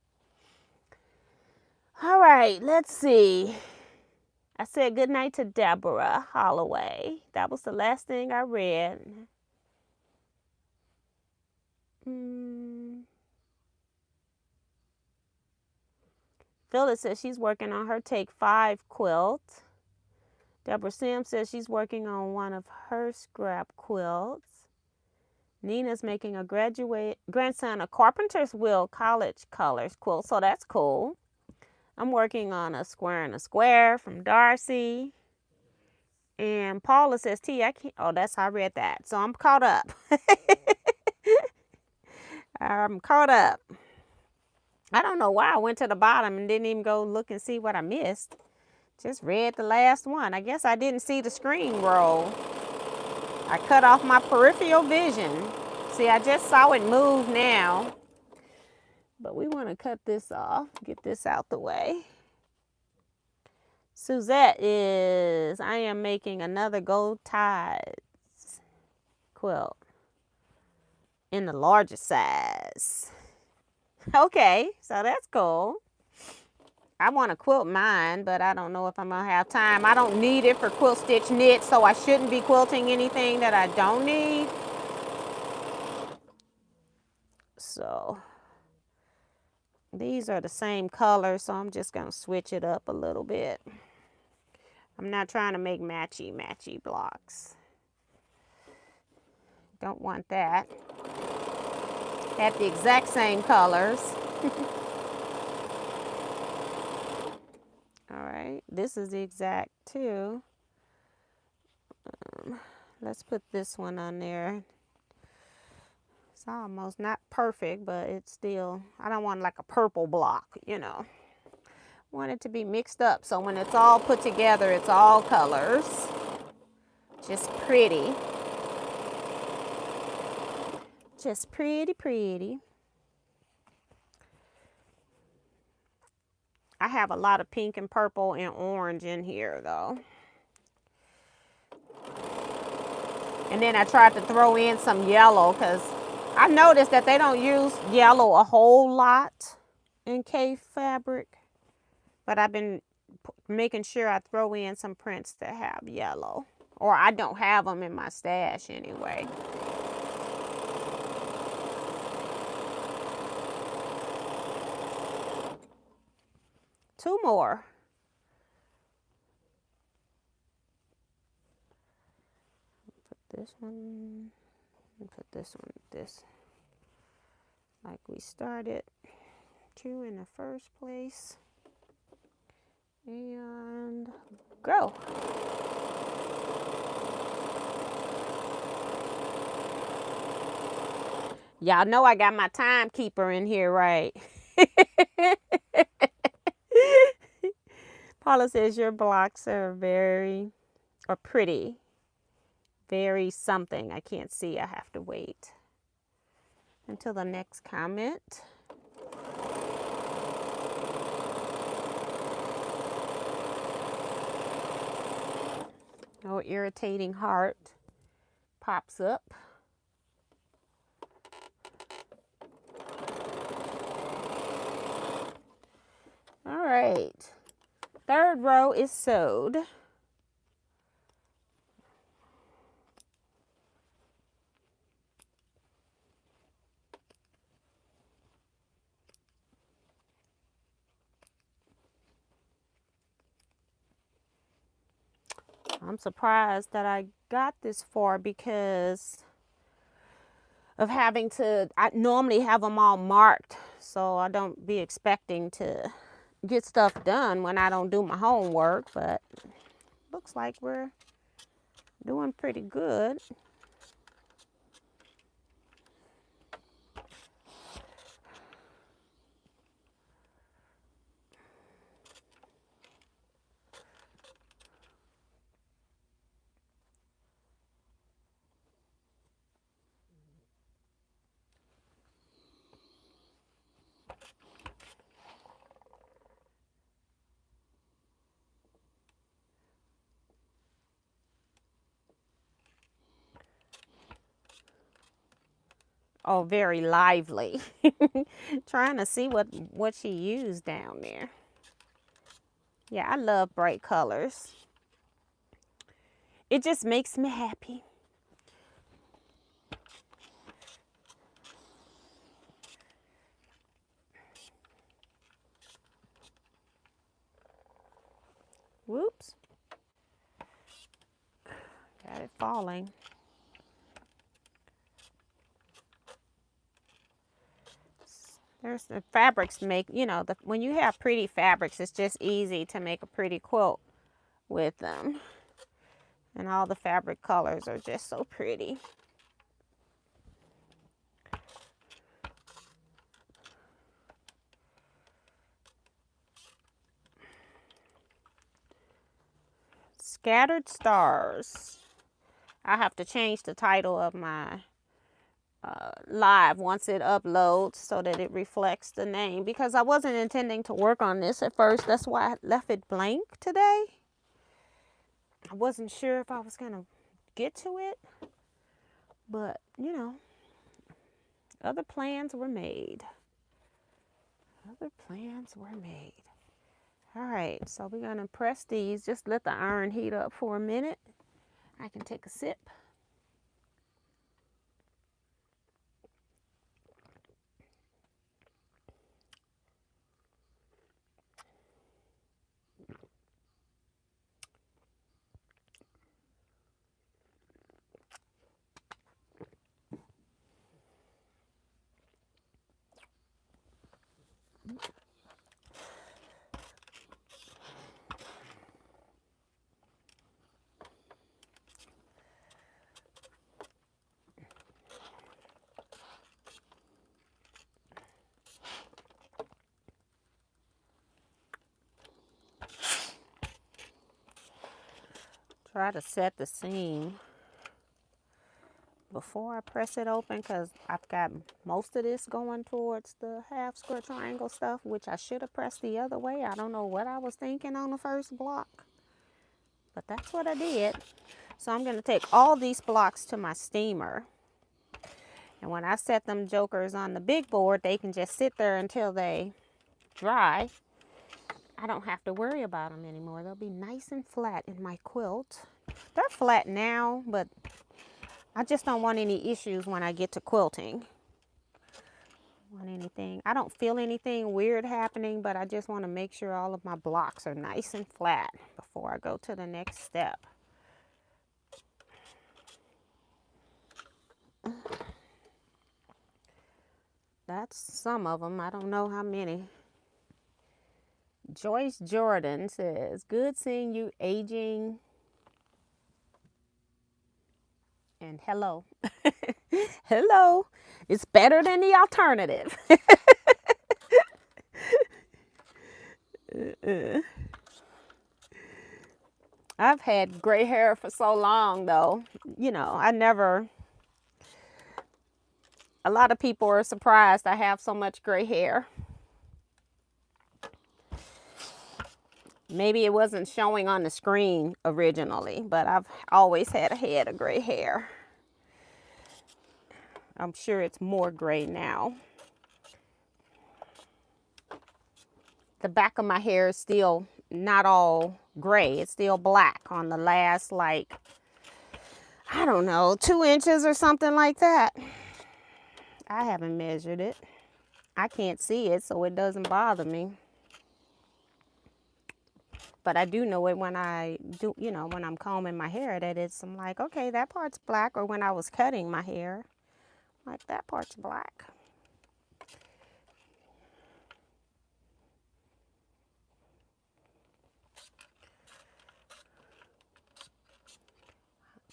All right, let's see. I said goodnight to Deborah Holloway. That was the last thing I read. Phyllis says she's working on her Take 5 quilt. Deborah Sims says she's working on one of her scrap quilts. Nina's making a grandson a carpenter's wheel college colors quilt, so that's cool. I'm working on a square and a square from Darcy. And Paula says, T, I can't. Oh, that's how I read that. So I'm caught up. I'm caught up. I don't know why I went to the bottom and didn't even go look and see what I missed. Just read the last one. I guess I didn't see the screen roll. I cut off my peripheral vision. See, I just saw it move now. But we want to cut this off, get this out the way. Suzette is, I am making another gold ties quilt in the largest size. Okay, so that's cool. I want to quilt mine, but I don't know if I'm going to have time. I don't need it for quilt stitch knit, so I shouldn't be quilting anything that I don't need. So these are the same color, so I'm just going to switch it up a little bit. I'm not trying to make matchy blocks. Don't want that. Have the exact same colors. All right, this is the exact too. Let's put this one on there. It's almost not perfect, but it's still, I don't want like a purple block, you know. Want it to be mixed up, so when it's all put together, it's all colors. Just pretty. Just pretty. I have a lot of pink and purple and orange in here though. And then I tried to throw in some yellow because I noticed that they don't use yellow a whole lot in K fabric. But I've been making sure I throw in some prints that have yellow. Or I don't have them in my stash anyway. Two more. Put this one, and put this one, this. Like we started two in the first place. And go. Y'all know I got my timekeeper in here, right? Paula says your blocks are pretty. Very something. I can't see. I have to wait until the next comment. No irritating heart pops up. All right. Third row is sewed. I'm surprised that I got this far because of having to, I normally have them all marked, so I don't be expecting to get stuff done when I don't do my homework, but looks like we're doing pretty good. Oh, very lively. Trying to see what she used down there. Yeah, I love bright colors. It just makes me happy. Whoops. Got it falling. There's the fabrics make, you know, when you have pretty fabrics, it's just easy to make a pretty quilt with them. And all the fabric colors are just so pretty. Scattered Stars. I have to change the title of my live once it uploads so that it reflects the name, because I wasn't intending to work on this at first. That's why I left it blank today. I wasn't sure if I was going to get to it, but you know, other plans were made. Other plans were made. All right, so we're going to press these. Just let the iron heat up for a minute. I can take a sip. Try to set the seam before I press it open, because I've got most of this going towards the half square triangle stuff, which I should have pressed the other way. I don't know what I was thinking on the first block, but that's what I did. So I'm going to take all these blocks to my steamer, and when I set them jokers on the big board, they can just sit there until they dry. I don't have to worry about them anymore. They'll be nice and flat in my quilt. They're flat now, but I just don't want any issues when I get to quilting. I don't feel anything weird happening, but I just want to make sure all of my blocks are nice and flat before I go to the next step. That's some of them. I don't know how many. Joyce Jordan says, good seeing you aging. And hello. Hello. It's better than the alternative. I've had gray hair for so long, though. You know, a lot of people are surprised I have so much gray hair. Maybe it wasn't showing on the screen originally, but I've always had a head of gray hair. I'm sure it's more gray now. The back of my hair is still not all gray. It's still black on the last, like, I don't know, 2 inches or something like that. I haven't measured it. I can't see it, so it doesn't bother me. But I do know it when I do, you know, when I'm combing my hair, that I'm like, okay, that part's black. Or when I was cutting my hair, like, that part's black.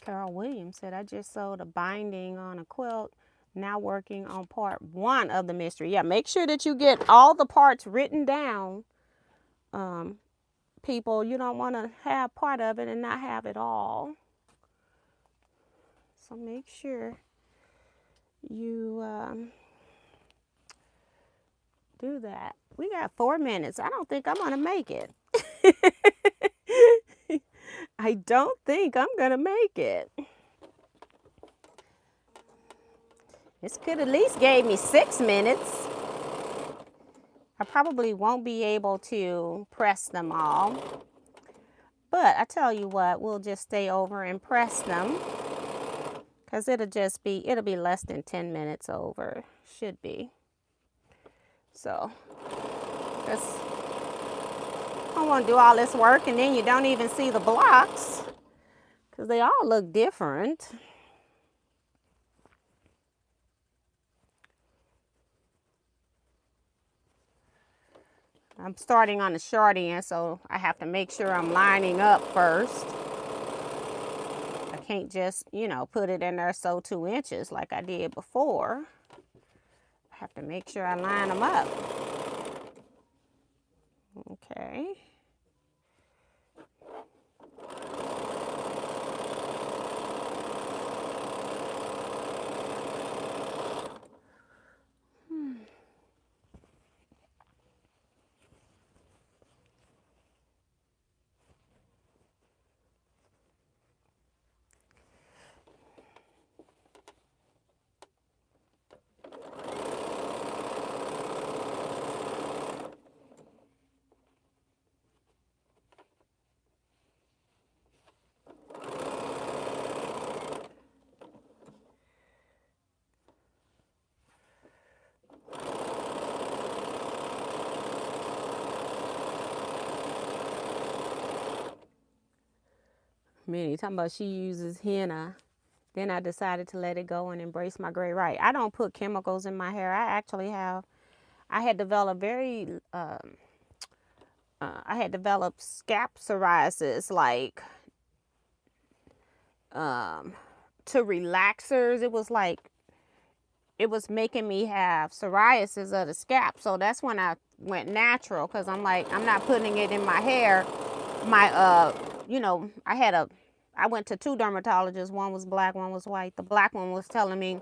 Carol Williams said, I just sewed a binding on a quilt. Now working on part 1 of the mystery. Yeah, make sure that you get all the parts written down. People, you don't want to have part of it and not have it all. So make sure you do that. We got 4 minutes. I don't think I'm going to make it. I don't think I'm going to make it. This could at least gave me 6 minutes. I probably won't be able to press them all. But I tell you what, we'll just stay over and press them. Because it'll be less than 10 minutes over. Should be. So, I don't want to do all this work and then you don't even see the blocks. Because they all look different. I'm starting on the short end, so I have to make sure I'm lining up first. I can't just, you know, put it in there sew 2 inches like I did before. I have to make sure I line them up. Okay. Minnie talking about she uses henna. Then I decided to let it go and embrace my gray. Right. I don't put chemicals in my hair. I had developed I had developed scalp psoriasis, like, to relaxers. It was making me have psoriasis of the scalp. So that's when I went natural, because I'm like, I'm not putting it in my hair. I went to 2 dermatologists. One was black, one was white. The black one was telling me,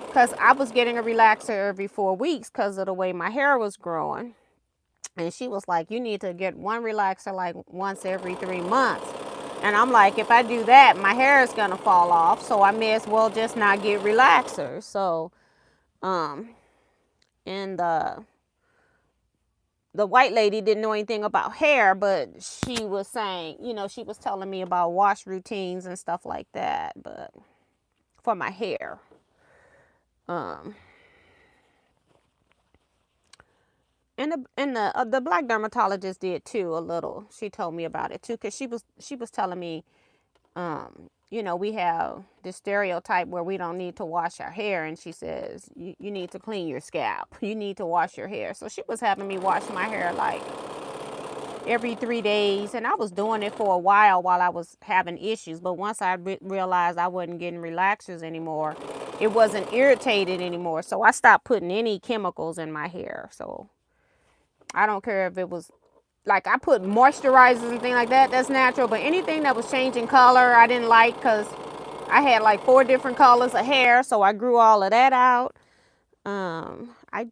because I was getting a relaxer every 4 weeks because of the way my hair was growing. And she was like, you need to get one relaxer like once every 3 months. And I'm like, if I do that, my hair is going to fall off. So I may as well just not get relaxers. So, and the white lady didn't know anything about hair, but she was saying, she was telling me about wash routines and stuff like that, but for my hair. And the black dermatologist did too, a little. She told me about it too, because she was telling me, we have this stereotype where we don't need to wash our hair, and she says you need to clean your scalp. You need to wash your hair. So she was having me wash my hair like every 3 days, and I was doing it for a while I was having issues. But once I realized I wasn't getting relaxers anymore, it wasn't irritated anymore. So I stopped putting any chemicals in my hair. So I don't care if it was, like, I put moisturizers and things like that. That's natural. But anything that was changing color, I didn't like, because I had like 4 different colors of hair. So I grew all of that out. I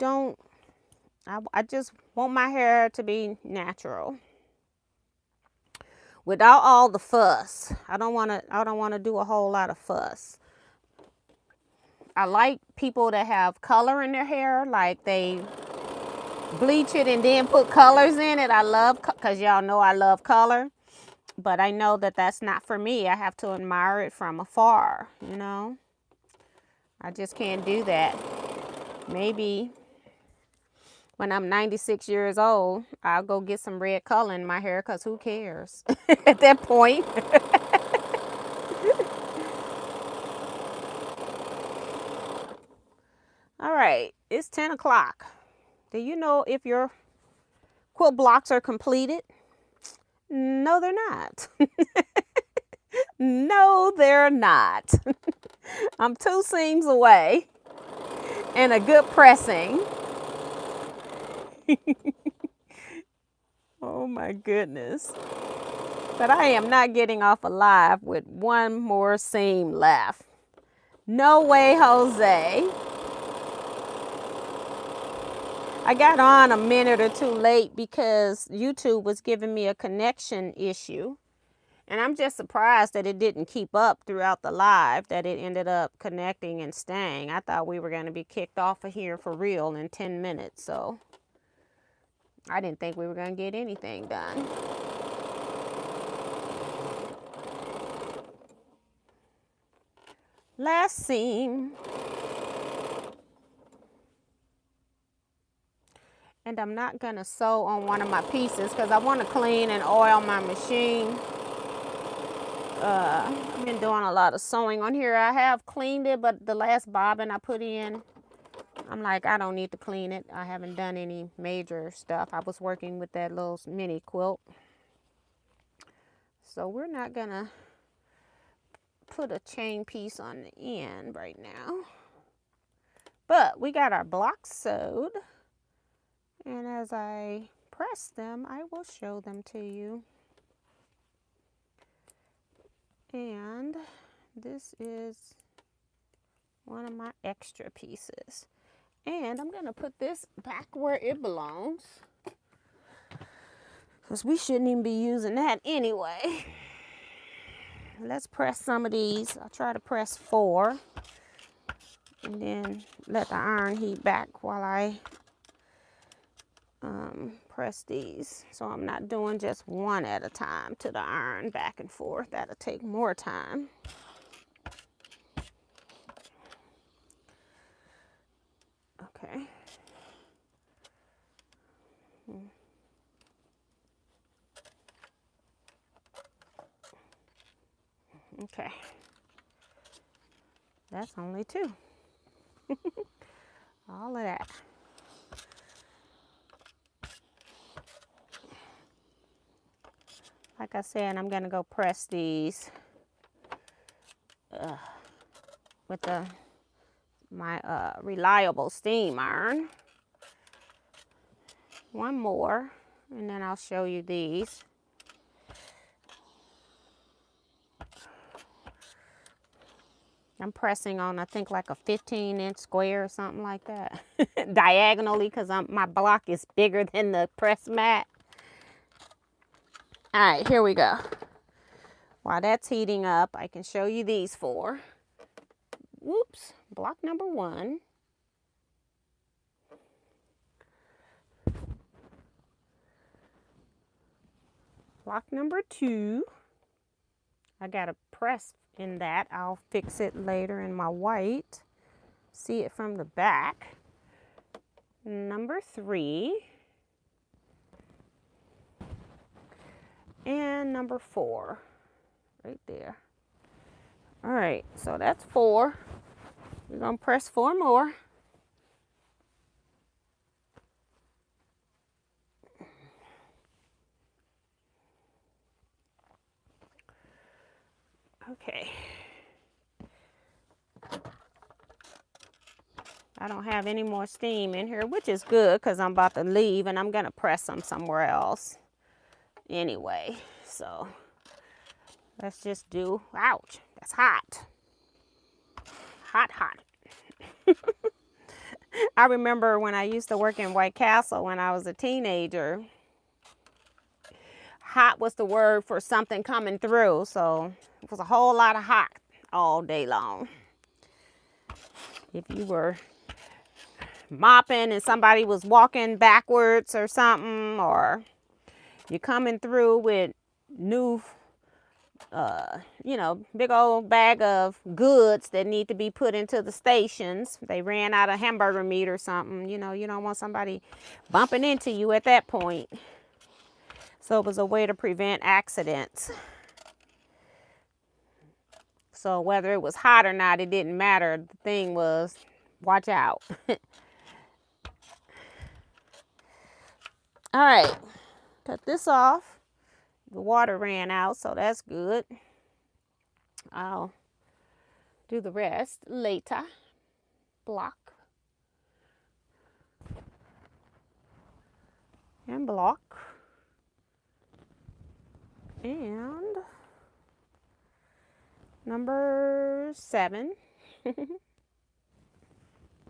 just want my hair to be natural, without all the fuss. I don't want to do a whole lot of fuss. I like people that have color in their hair, like they bleach it and then put colors in it. I love, because y'all know I love color, but I know that that's not for me. I have to admire it from afar, I just can't do that. Maybe when I'm 96 years old, I'll go get some red color in my hair, because who cares at that point? All right, it's 10 o'clock. Do you know if your quilt blocks are completed? No, they're not. No, they're not. I'm 2 seams away and a good pressing. Oh my goodness. But I am not getting off alive with 1 more seam left. No way, Jose. I got on a minute or 2 late because YouTube was giving me a connection issue. And I'm just surprised that it didn't keep up throughout the live, that it ended up connecting and staying. I thought we were going to be kicked off of here for real in 10 minutes. So I didn't think we were going to get anything done. Last seam. And I'm not going to sew on one of my pieces because I want to clean and oil my machine. I've been doing a lot of sewing on here. I have cleaned it, but the last bobbin I put in, I'm like, I don't need to clean it. I haven't done any major stuff. I was working with that little mini quilt. So we're not going to put a chain piece on the end right now. But we got our blocks sewed. And as I press them, I will show them to you. And this is one of my extra pieces. And I'm going to put this back where it belongs, because we shouldn't even be using that anyway. Let's press some of these. I'll try to press 4. And then let the iron heat back while I press these. So I'm not doing just one at a time to the iron back and forth. That'll take more time. Okay. Okay. That's only 2. All of that. Like I said, I'm going to go press these with my reliable steam iron. One more, and then I'll show you these. I'm pressing on, I think, like a 15-inch square or something like that. Diagonally, because my block is bigger than the press mat. All right, here we go. While that's heating up, I can show you these 4. Whoops, block number 1. Block number 2. I got a press in that. I'll fix it later in my white. See it from the back. Number 3. And number 4. Right there. All right, so that's 4. We're going to press 4 more. Okay. I don't have any more steam in here, which is good because I'm about to leave and I'm going to press them somewhere else anyway. So let's just do, ouch, that's hot. Hot, hot. I remember when I used to work in White Castle when I was a teenager, hot was the word for something coming through. So it was a whole lot of hot all day long. If you were mopping and somebody was walking backwards or something, or you're coming through with new, big old bag of goods that need to be put into the stations. They ran out of hamburger meat or something. You don't want somebody bumping into you at that point. So it was a way to prevent accidents. So whether it was hot or not, it didn't matter. The thing was, watch out. All right, cut this off. The water ran out, so that's good. I'll do the rest later. Block. And block. And number 7.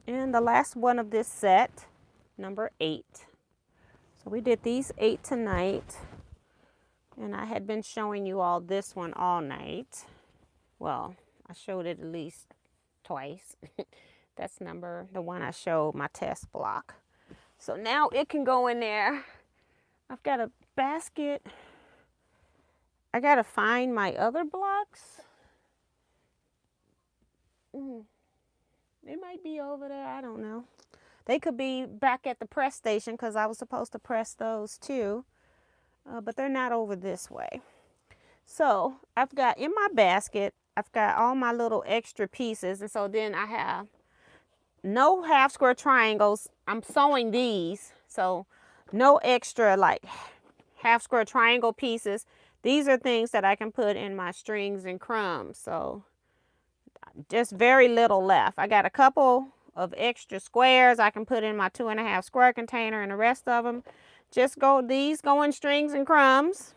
And the last one of this set, number 8. So we did these 8 tonight. And I had been showing you all this one all night. Well, I showed it at least twice. That's the one I showed my test block. So now it can go in there. I've got a basket. I got to find my other blocks. They might be over there. I don't know. They could be back at the press station because I was supposed to press those too. But they're not over this way. So I've got in my basket, I've got all my little extra pieces. And so then I have no half square triangles. I'm sewing these. So no extra like half square triangle pieces. These are things that I can put in my strings and crumbs. So just very little left. I got a couple of extra squares I can put in my 2.5 square container, and the rest of them these go in strings and crumbs.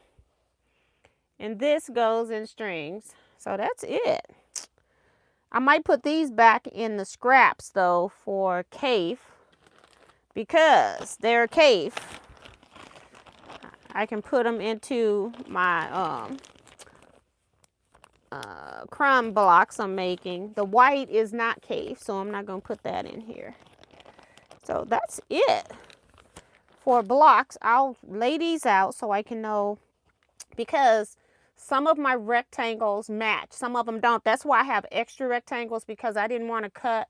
And this goes in strings. So that's it. I might put these back in the scraps though for Cafe, because they're Cafe. I can put them into my crumb blocks I'm making. The white is not Cafe, so I'm not going to put that in here. So that's it for blocks. I'll lay these out so I can know, because some of my rectangles match, some of them don't. That's why I have extra rectangles, because I didn't want to cut,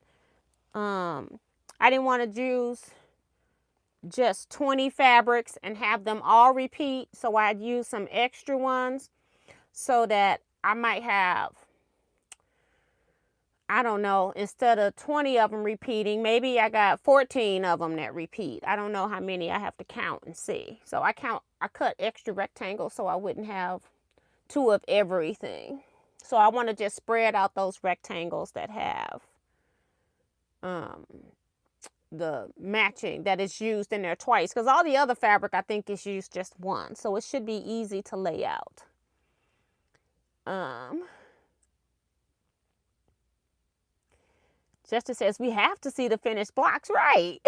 I didn't want to use just 20 fabrics and have them all repeat. So I'd use some extra ones so that I might have, I don't know, instead of 20 of them repeating, maybe I got 14 of them that repeat. I don't know how many. I have to count and see. So I cut extra rectangles so I wouldn't have 2 of everything. So I want to just spread out those rectangles that have the matching that is used in there twice, because all the other fabric I think is used just once, so it should be easy to lay out. Jester says we have to see the finished blocks, right?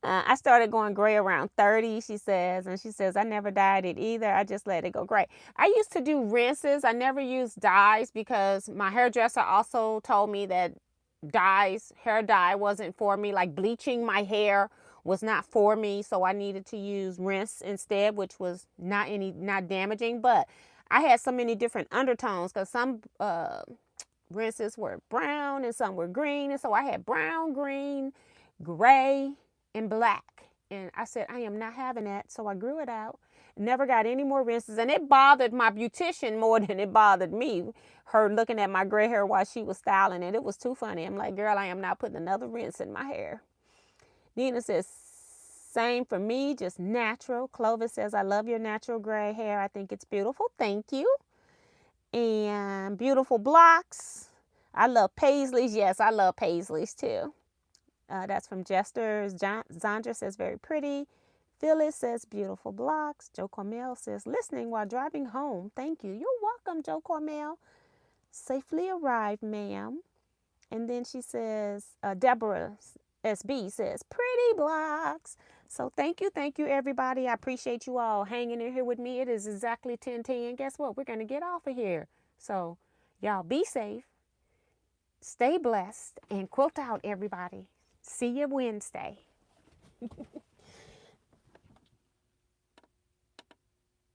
I started going gray around 30, she says, and she says I never dyed it either. I just let it go gray. I used to do rinses. I never used dyes because my hairdresser also told me that dyes, hair dye wasn't for me. Like bleaching my hair was not for me, so I needed to use rinse instead, which was not damaging. But I had so many different undertones because some rinses were brown and some were green, and so I had brown, green, gray, and black. And I said, I am not having that. So I grew it out. Never got any more rinses. And it bothered my beautician more than it bothered me. Her looking at my gray hair while she was styling it. It was too funny. I'm like, girl, I am not putting another rinse in my hair. Nina says, same for me, just natural. Clovis says, I love your natural gray hair. I think it's beautiful. Thank you. And beautiful blocks. I love paisleys. Yes, I love paisleys too. That's from Jester. Zandra says, very pretty. Phyllis says, beautiful blocks. Joe Cormel says, listening while driving home. Thank you. You're welcome, Joe Cormel. Safely arrived, ma'am. And then she says, Deborah SB says, pretty blocks. So thank you, everybody. I appreciate you all hanging in here with me. It is exactly 10:10. Guess what? We're going to get off of here. So y'all be safe, stay blessed, and quilt out, everybody. See you Wednesday.